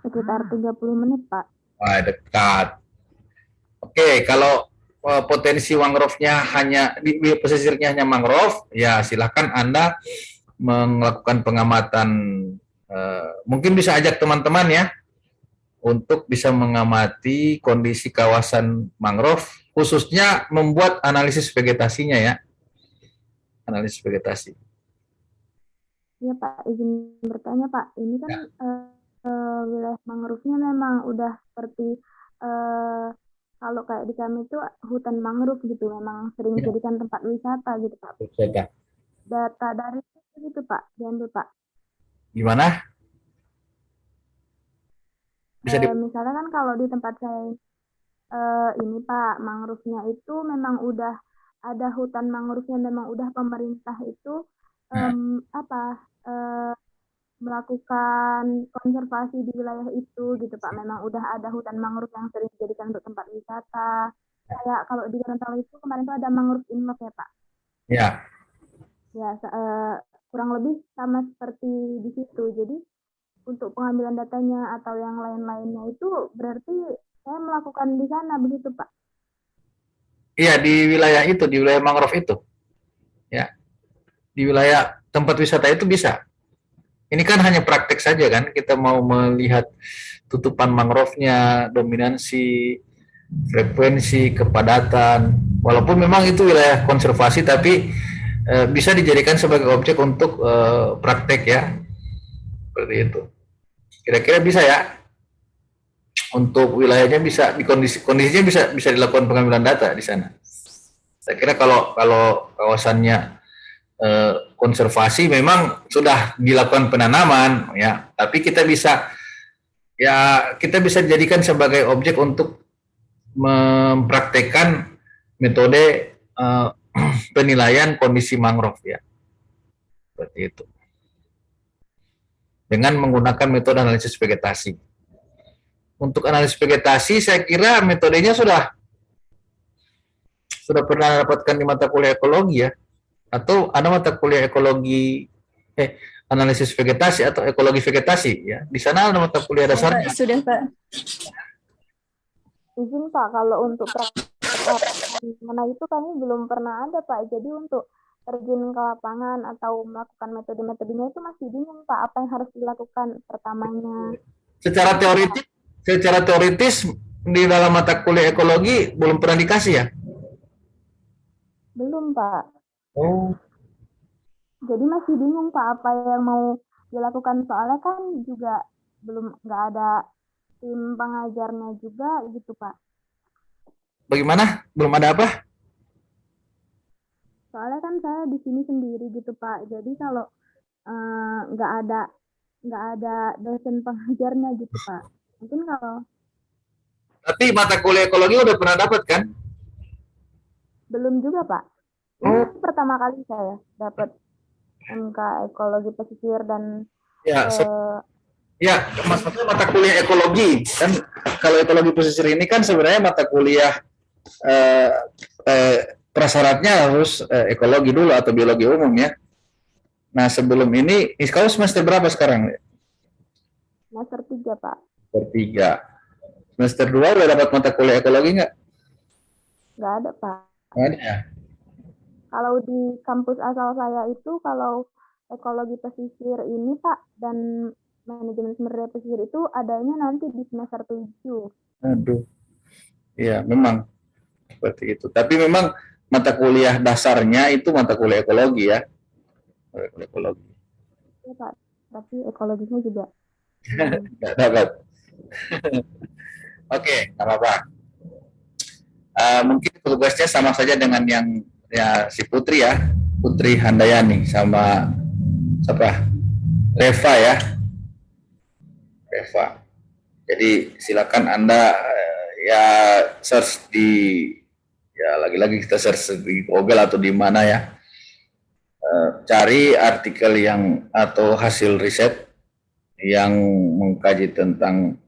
Sekitar 30 menit Pak. Wah, dekat. Oke, kalau potensi mangrove-nya hanya di pesisirnya hanya mangrove, ya silakan Anda melakukan pengamatan. Mungkin bisa ajak teman-teman ya untuk bisa mengamati kondisi kawasan mangrove, khususnya membuat analisis vegetasinya ya, analisis vegetasi. Iya Pak, izin bertanya Pak, ini kan wilayah mangrove-nya memang udah seperti kalau kayak di kami itu hutan mangrove gitu, memang sering dijadikan tempat wisata gitu Pak. Wisata. Data dari itu gitu Pak, diambil Pak. Gimana? Bisa misalnya kan kalau di tempat saya ini Pak, mangrove-nya itu memang udah ada hutan mangrove-nya, memang udah pemerintah itu melakukan konservasi di wilayah itu gitu Pak. Memang udah ada hutan mangrove yang sering dijadikan untuk tempat wisata. Kayak kalau di Gorontalo itu kemarin tuh ada mangrove inlove ya Pak. Ya, Ya, kurang lebih sama seperti di situ. Jadi untuk pengambilan datanya atau yang lain-lainnya itu berarti saya melakukan di sana begitu Pak. iya di wilayah itu, di wilayah mangrove itu. Ya, di wilayah tempat wisata itu bisa. Ini kan hanya praktek saja kan, kita mau melihat tutupan mangrove-nya, dominansi, frekuensi, kepadatan. Walaupun memang itu wilayah konservasi, tapi bisa dijadikan sebagai objek untuk praktek ya, seperti itu. Kira-kira bisa ya, untuk wilayahnya bisa di kondisinya bisa dilakukan pengambilan data di sana. Saya kira kalau kawasannya konservasi memang sudah dilakukan penanaman ya, tapi kita bisa jadikan sebagai objek untuk mempraktekkan metode penilaian kondisi mangrove ya, seperti itu, dengan menggunakan metode analisis vegetasi. Untuk analisis vegetasi saya kira metodenya sudah pernah dapatkan di mata kuliah ekologi ya, atau ada mata kuliah ekologi analisis vegetasi atau ekologi vegetasi ya. Di sana ada mata kuliah dasarnya. Sudah Pak. Izin Pak, kalau untuk praktek mana itu kami belum pernah ada Pak. Jadi untuk terjun ke lapangan atau melakukan metode-metodenya itu masih bingung Pak, apa yang harus dilakukan pertamanya. Secara teoritis di dalam mata kuliah ekologi belum pernah dikasih ya? Belum Pak. Oh. Jadi masih bingung Pak apa yang mau dilakukan, soalnya kan juga nggak ada tim pengajarnya juga gitu Pak. Bagaimana? Belum ada apa? Soalnya kan saya di sini sendiri gitu Pak. Jadi kalau nggak ada dosen pengajarnya gitu Pak. Mungkin kalau. Tapi mata kuliah ekologi udah pernah dapat kan? Belum juga Pak. Ini pertama kali saya dapat MK ekologi pesisir dan ya maksudnya mata kuliah ekologi kan. Kalau ekologi pesisir ini kan sebenarnya mata kuliah prasyaratnya harus ekologi dulu atau biologi umum ya. Nah sebelum ini kau semester berapa sekarang? Semester 3 Pak. Semester 3. Semester 2 udah dapat mata kuliah ekologi nggak? Nggak ada Pak. Nggak ada ya? Kalau di kampus asal saya itu, kalau ekologi pesisir ini Pak, dan manajemen sumber daya pesisir itu adanya nanti di semester 7. Aduh. Iya, memang seperti itu. Tapi memang mata kuliah dasarnya itu mata kuliah ekologi ya. Ekologi. Iya Pak, tapi ekologinya juga. Nggak dapat. Oke, nggak apa-apa. Mungkin tugasnya sama saja dengan yang ya si Putri ya, Putri Handayani sama siapa? Reva ya. Reva. Jadi silakan Anda ya search di ya lagi-lagi kita search di Google atau di mana ya. Cari artikel yang atau hasil riset yang mengkaji tentang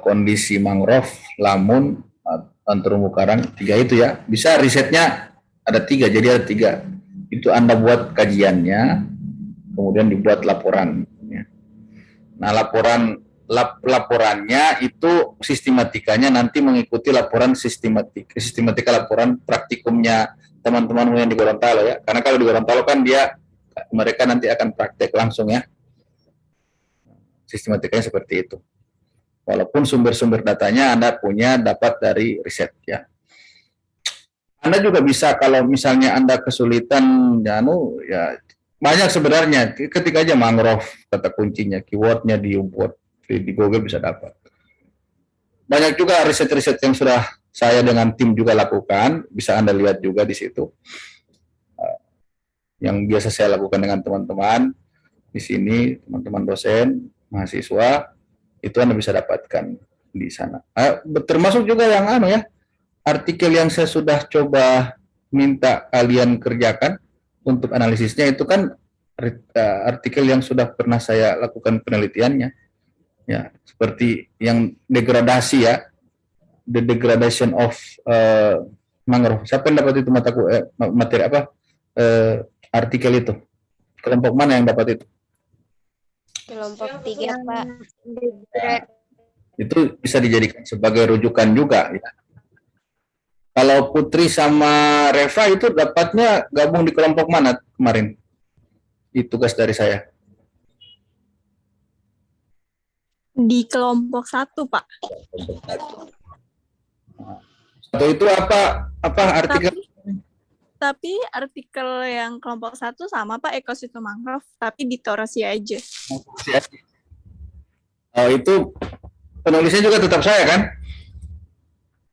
kondisi mangrove, lamun, terumbu karang, 3 itu ya. Bisa risetnya ada 3, jadi ada 3. Itu Anda buat kajiannya, kemudian dibuat laporan. Nah, laporannya itu sistematikanya nanti mengikuti laporan sistematika laporan praktikumnya teman-teman yang di Gorontalo ya. Karena kalau di Gorontalo kan mereka nanti akan praktek langsung ya. Sistematikanya seperti itu. Walaupun sumber-sumber datanya Anda dapat dari riset ya. Anda juga bisa kalau misalnya Anda kesulitan ya banyak sebenarnya, ketik aja mangrove kata kuncinya, keywordnya di Google bisa dapat. Banyak juga riset-riset yang sudah saya dengan tim juga lakukan, bisa Anda lihat juga di situ. Yang biasa saya lakukan dengan teman-teman di sini, teman-teman dosen, mahasiswa, itu Anda bisa dapatkan di sana. Termasuk juga yang artikel yang saya sudah coba minta kalian kerjakan untuk analisisnya itu kan artikel yang sudah pernah saya lakukan penelitiannya, ya, seperti yang degradasi ya, the degradation of mangrove. Siapa yang dapat itu materi apa artikel itu? Kelompok mana yang dapat itu? Kelompok 3, Pak. Nah, itu bisa dijadikan sebagai rujukan juga ya. Kalau Putri sama Reva itu dapatnya gabung di kelompok mana kemarin? Itu tugas dari saya. Di kelompok 1, Pak. Atau itu apa artikel? Tapi artikel yang kelompok 1 sama, Pak, ekosistem mangrove, tapi di Torosi aja. Oh, itu penulisnya juga tetap saya kan?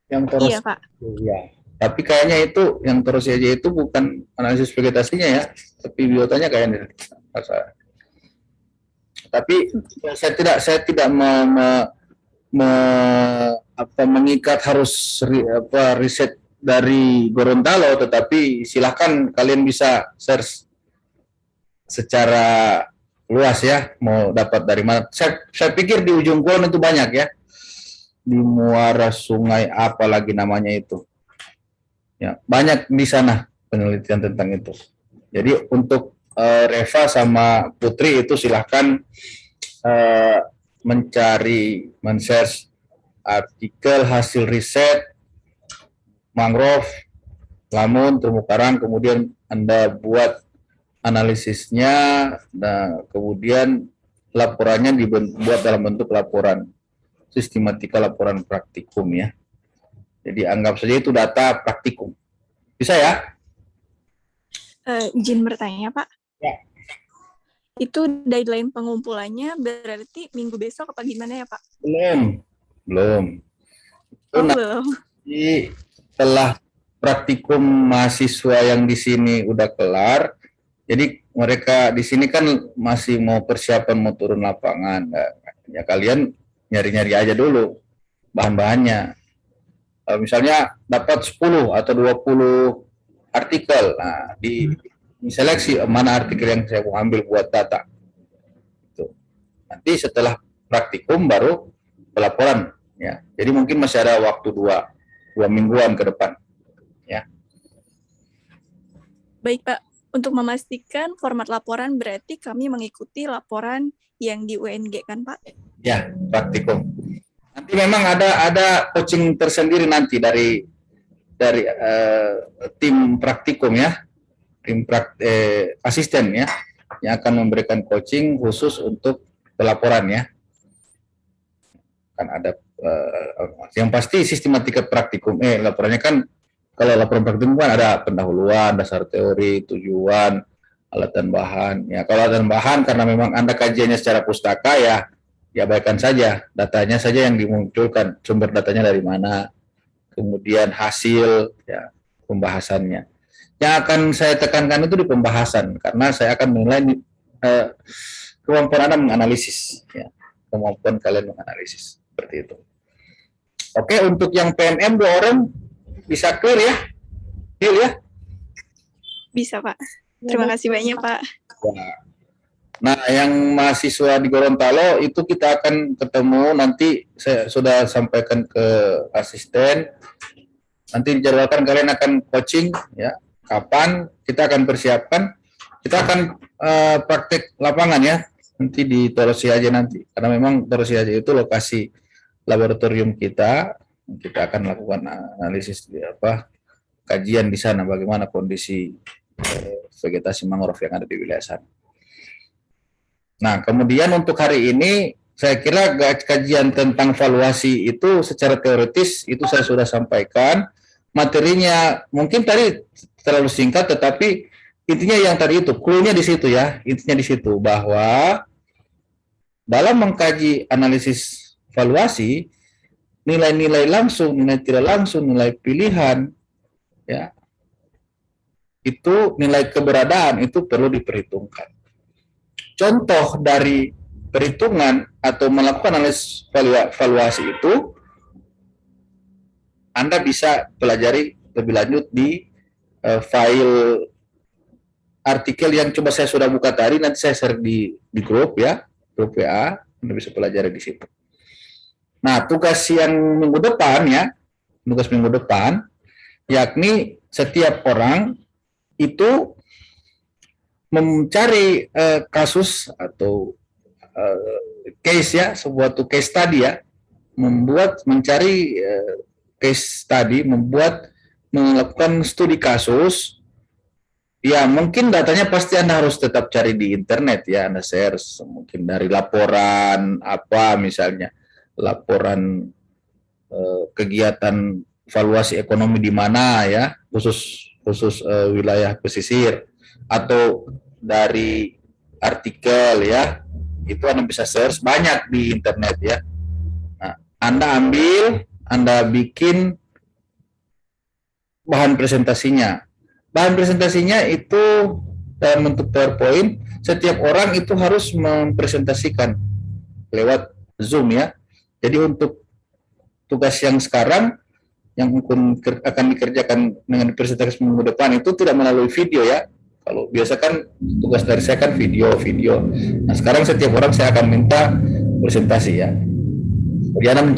Yang Torosi. Iya, Pak. Iya. Tapi kayaknya itu yang Torosi aja itu bukan analisis vegetasinya ya, tapi biotanya kayaknya. Tapi saya tidak mengikat harus riset dari Gorontalo, tetapi silahkan kalian bisa search secara luas ya, mau dapat dari mana. Saya pikir di ujung kulon itu banyak ya, di muara sungai apa lagi namanya itu. Ya, banyak di sana penelitian tentang itu. Jadi untuk Reva sama Putri itu silahkan mencari, men-search artikel hasil riset mangrove, lamun, terumbu karang, kemudian Anda buat analisisnya, nah kemudian laporannya dibuat dalam bentuk laporan sistematika laporan praktikum ya. Jadi anggap saja itu data praktikum. Bisa ya? Izin bertanya, Pak. Ya. Itu deadline pengumpulannya berarti minggu besok apa gimana ya, Pak? Belum. Oh, belum. Jadi setelah praktikum mahasiswa yang di sini udah kelar, jadi mereka di sini kan masih mau persiapan mau turun lapangan. Nah, ya kalian nyari-nyari aja dulu bahan-bahannya. Misalnya dapat 10 atau 20 artikel, nah diseleksi mana artikel yang saya mau ambil buat data. Nanti setelah praktikum baru pelaporan ya. Jadi mungkin masih ada waktu 2 mingguan ke depan ya. Baik, Pak. Untuk memastikan format laporan berarti kami mengikuti laporan yang di UNG kan, Pak? Ya, praktikum. Nanti memang ada coaching tersendiri nanti dari tim praktikum ya, tim asisten ya, yang akan memberikan coaching khusus untuk pelaporan ya. Kan ada yang pasti sistematika praktikum. Laporannya kan kalau laporan praktikum kan ada pendahuluan, dasar teori, tujuan, alat dan bahan. Ya kalau alat dan bahan karena memang Anda kajiannya secara pustaka ya abaikan saja, datanya saja yang dimunculkan, sumber datanya dari mana, kemudian hasil ya pembahasannya. Yang akan saya tekankan itu di pembahasan karena saya akan menilai kemampuan Anda menganalisis ya, kemampuan kalian menganalisis seperti itu. Oke, untuk yang PNM 2 orang bisa clear ya? Deal ya? Bisa, Pak. Terima kasih banyak, Pak. Nah, yang mahasiswa di Gorontalo itu kita akan ketemu nanti, saya sudah sampaikan ke asisten. Nanti dijadwalkan kalian akan coaching ya. Kapan kita akan persiapkan? Kita akan praktek lapangan ya. Nanti di Torosi aja nanti. Karena memang Torosi aja itu lokasi laboratorium kita. Kita akan lakukan analisis kajian di sana bagaimana kondisi vegetasi mangrove yang ada di wilayah sana. Nah, kemudian untuk hari ini saya kira kajian tentang valuasi itu secara teoritis itu saya sudah sampaikan. Materinya mungkin tadi terlalu singkat, tetapi intinya yang tadi itu, clue-nya di situ ya, intinya di situ bahwa dalam mengkaji analisis valuasi, nilai-nilai langsung, nilai tidak langsung, nilai pilihan, ya, itu nilai keberadaan itu perlu diperhitungkan. Contoh dari perhitungan atau melakukan analisis valuasi itu Anda bisa pelajari lebih lanjut di file artikel yang coba saya sudah buka tadi, nanti saya share di grup ya, grup WA, Anda bisa pelajari di situ. Nah, tugas yang minggu depan ya, tugas minggu depan, yakni setiap orang itu mencari kasus atau case ya, sebuah case study ya, mencari case study, melakukan studi kasus. Ya, mungkin datanya pasti Anda harus tetap cari di internet ya, Anda share mungkin dari laporan apa misalnya, laporan kegiatan valuasi ekonomi di mana ya, khusus wilayah pesisir, atau dari artikel ya, itu Anda bisa search banyak di internet ya. Nah, Anda bikin bahan presentasinya. Bahan presentasinya itu dalam bentuk PowerPoint, setiap orang itu harus mempresentasikan lewat Zoom ya. Jadi untuk tugas yang sekarang yang akan dikerjakan dengan presentasi minggu depan itu tidak melalui video ya. Kalau biasa kan tugas dari saya kan video. Nah, sekarang setiap orang saya akan minta presentasi ya. Kemudian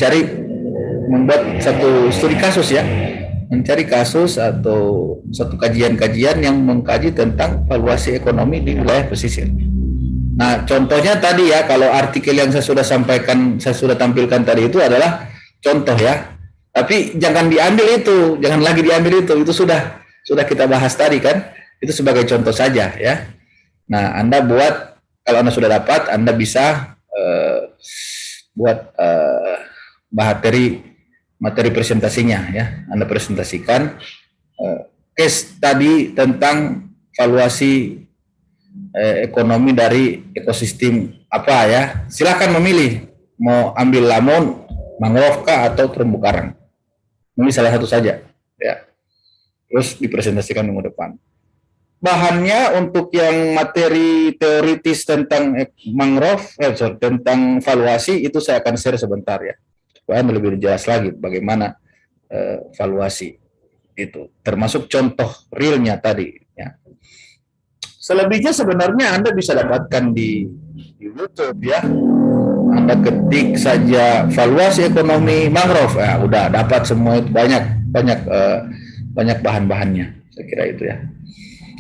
membuat satu studi kasus ya, mencari kasus atau satu kajian-kajian yang mengkaji tentang valuasi ekonomi di wilayah pesisir. Nah, contohnya tadi ya, kalau artikel yang saya sudah sampaikan, saya sudah tampilkan tadi itu adalah contoh ya. Tapi jangan lagi diambil itu sudah kita bahas tadi kan. Itu sebagai contoh saja ya. Nah, Anda buat, kalau Anda sudah dapat, Anda bisa buat materi presentasinya ya. Anda presentasikan case tadi tentang valuasi ekonomi dari ekosistem apa ya. Silakan memilih mau ambil lamun, mangrove kah atau terumbu karang. Ini salah satu saja ya. Terus dipresentasikan minggu depan. Bahannya untuk yang materi teoritis tentang mangrove, tentang valuasi itu saya akan share sebentar ya, supaya lebih jelas lagi bagaimana valuasi itu, termasuk contoh realnya tadi. Ya. Selebihnya sebenarnya Anda bisa dapatkan di YouTube ya. Anda ketik saja valuasi ekonomi mangrove, ya udah dapat semua itu, banyak bahan-bahannya. Saya kira itu ya.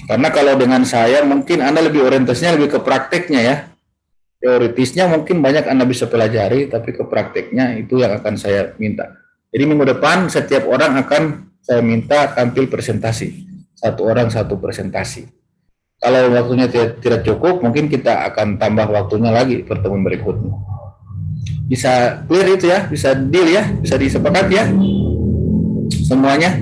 Karena kalau dengan saya mungkin Anda lebih orientasinya lebih ke prakteknya ya. Teoritisnya mungkin banyak Anda bisa pelajari, tapi ke prakteknya itu yang akan saya minta. Jadi minggu depan setiap orang akan saya minta tampil presentasi. Satu orang satu presentasi. Kalau waktunya tidak cukup, mungkin kita akan tambah waktunya lagi pertemuan berikutnya. Bisa clear itu ya, bisa deal ya, bisa disepakati ya semuanya.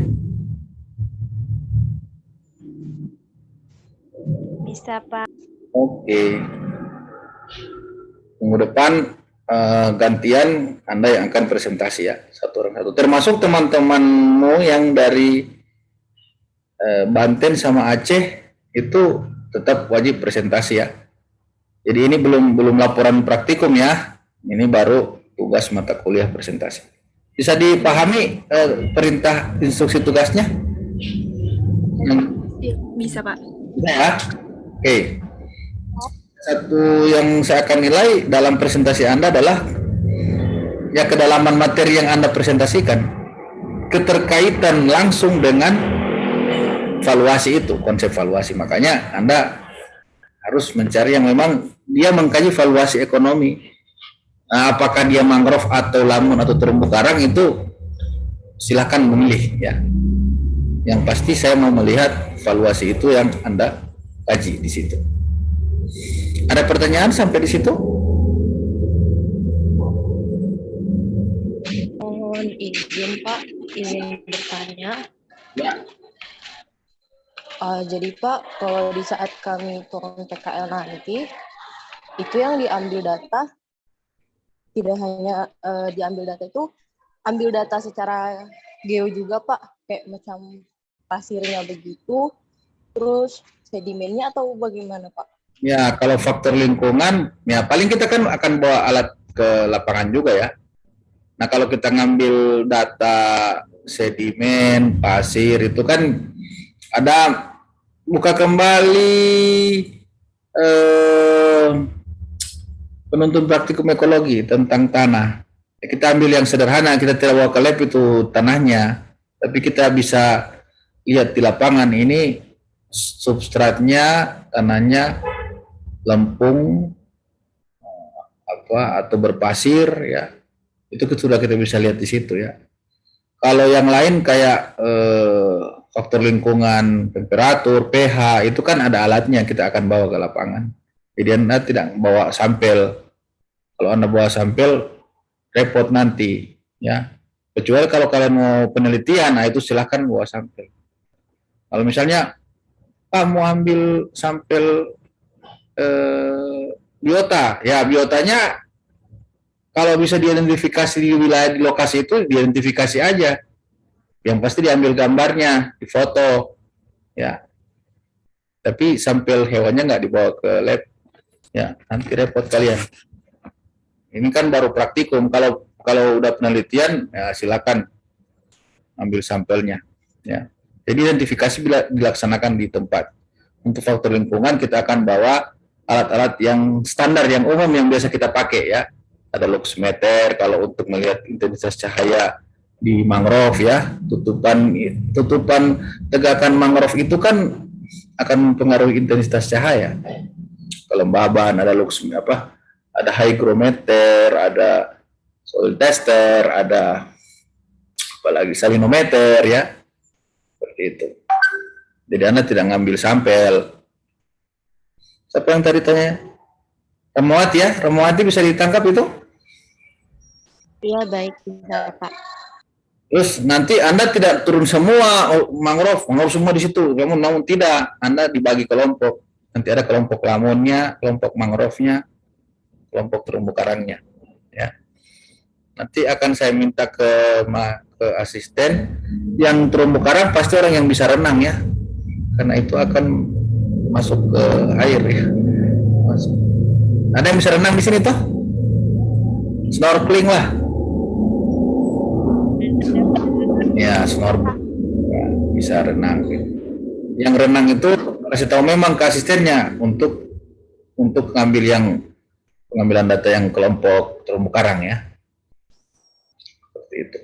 Bisa, Pak. Oke. Minggu depan gantian Anda yang akan presentasi ya, satu orang satu. Termasuk teman-temanmu yang dari Banten sama Aceh itu tetap wajib presentasi ya. Jadi ini belum laporan praktikum ya. Ini baru tugas mata kuliah presentasi. Bisa dipahami perintah instruksi tugasnya? Bisa, Pak. Ya. Oke. Satu yang saya akan nilai dalam presentasi Anda adalah ya kedalaman materi yang Anda presentasikan, keterkaitan langsung dengan valuasi itu, konsep valuasi. Makanya Anda harus mencari yang memang dia mengkaji valuasi ekonomi. Nah, apakah dia mangrove atau lamun atau terumbu karang itu silakan memilih ya. Yang pasti saya mau melihat valuasi itu yang Anda kaji di situ. Ada pertanyaan sampai di situ? Mohon izin, Pak, izin bertanya. Ya. Jadi Pak, kalau di saat kami turun PKL nanti, itu yang diambil data, tidak hanya diambil data itu, ambil data secara geo juga Pak, kayak macam pasirnya begitu, terus sedimennya atau bagaimana Pak? Ya, kalau faktor lingkungan, ya paling kita kan akan bawa alat ke lapangan juga ya. Nah, kalau kita ngambil data sedimen, pasir, itu kan ada buka kembali eh, penuntun praktikum ekologi tentang tanah. Kita ambil yang sederhana, kita tidak bawa ke lab itu tanahnya, tapi kita bisa lihat di lapangan ini substratnya, tanahnya lempung atau berpasir ya. Itu sudah kita bisa lihat di situ ya. Kalau yang lain kayak faktor lingkungan, temperatur, pH, itu kan ada alatnya, kita akan bawa ke lapangan. Jadi Anda tidak bawa sampel. Kalau Anda bawa sampel, repot nanti, ya. Kecuali kalau kalian mau penelitian, nah itu silahkan bawa sampel. Kalau misalnya, Pak mau ambil sampel biota, ya biotanya kalau bisa diidentifikasi di wilayah di lokasi itu, diidentifikasi aja. Yang pasti diambil gambarnya, difoto, ya. Tapi sampel hewannya nggak dibawa ke lab, ya nanti repot kalian. Ini kan baru praktikum. Kalau udah penelitian, ya silakan ambil sampelnya, ya. Jadi identifikasi bila dilaksanakan di tempat. Untuk faktor lingkungan kita akan bawa alat-alat yang standar, yang umum, yang biasa kita pakai ya. Ada luxmeter kalau untuk melihat intensitas cahaya di mangrove ya, tutupan tegakan mangrove itu kan akan mempengaruhi intensitas cahaya. Kelembaban, ada ada hygrometer, ada soil tester, ada apalagi salinometer ya, seperti itu. Jadi Anda tidak ngambil sampel. Siapa yang tadi tanya? Remowati ya, Remowati bisa ditangkap itu? Iya, baik, bisa, Pak. Terus nanti Anda tidak turun semua mangrove semua di situ. Namun tidak, Anda dibagi kelompok. Nanti ada kelompok lamonnya, kelompok mangrove-nya, kelompok terumbu karangnya. Ya. Nanti akan saya minta ke asisten. Yang terumbu karang pasti orang yang bisa renang ya, karena itu akan masuk ke air ya. Masuk. Ada yang bisa renang di sini toh? Snorkeling lah. Ya, snorkeling. Ya, bisa renang. Yang renang itu kasih tahu memang ke asistennya untuk pengambilan data yang kelompok terumbu karang ya. Seperti itu.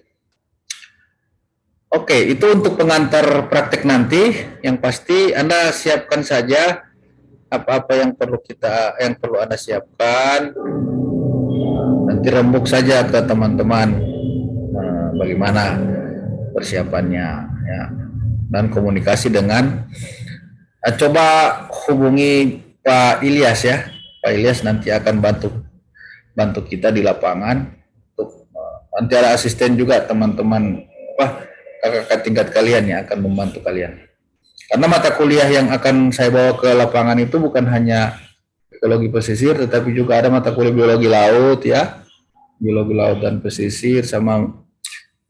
Oke, itu untuk pengantar praktek nanti. Yang pasti Anda siapkan saja apa-apa yang perlu Anda siapkan. Nanti rembuk saja ke teman-teman bagaimana persiapannya ya. Dan komunikasi dengan coba hubungi Pak Ilyas ya. Pak Ilyas nanti akan bantu kita di lapangan. Nanti ada asisten juga, teman-teman kakak tingkat kalian yang akan membantu kalian. Karena mata kuliah yang akan saya bawa ke lapangan itu bukan hanya ekologi pesisir, tetapi juga ada mata kuliah biologi laut ya, biologi laut dan pesisir, sama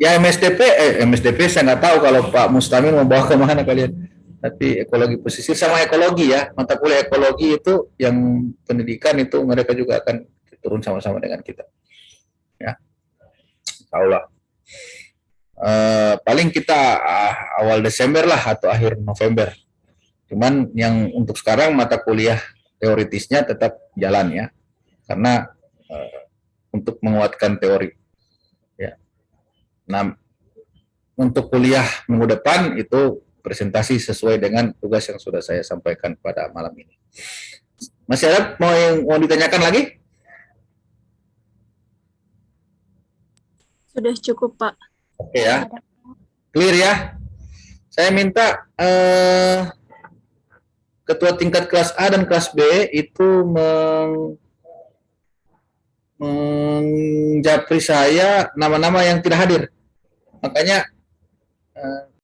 ya MSDP saya nggak tahu kalau Pak Mustamir mau bawa kemana kalian. Tapi ekologi pesisir sama ekologi ya, mata kuliah ekologi itu yang pendidikan itu mereka juga akan turun sama-sama dengan kita. Ya, insyaallah. Paling kita awal Desember lah atau akhir November. Cuman yang untuk sekarang mata kuliah teoritisnya tetap jalan ya, karena untuk menguatkan teori. Ya. Nah, untuk kuliah minggu depan itu presentasi sesuai dengan tugas yang sudah saya sampaikan pada malam ini. Masih ada mau ditanyakan lagi? Sudah cukup, Pak. Oke ya, clear ya. Saya minta ketua tingkat kelas A dan kelas B itu menjapri saya nama-nama yang tidak hadir. Makanya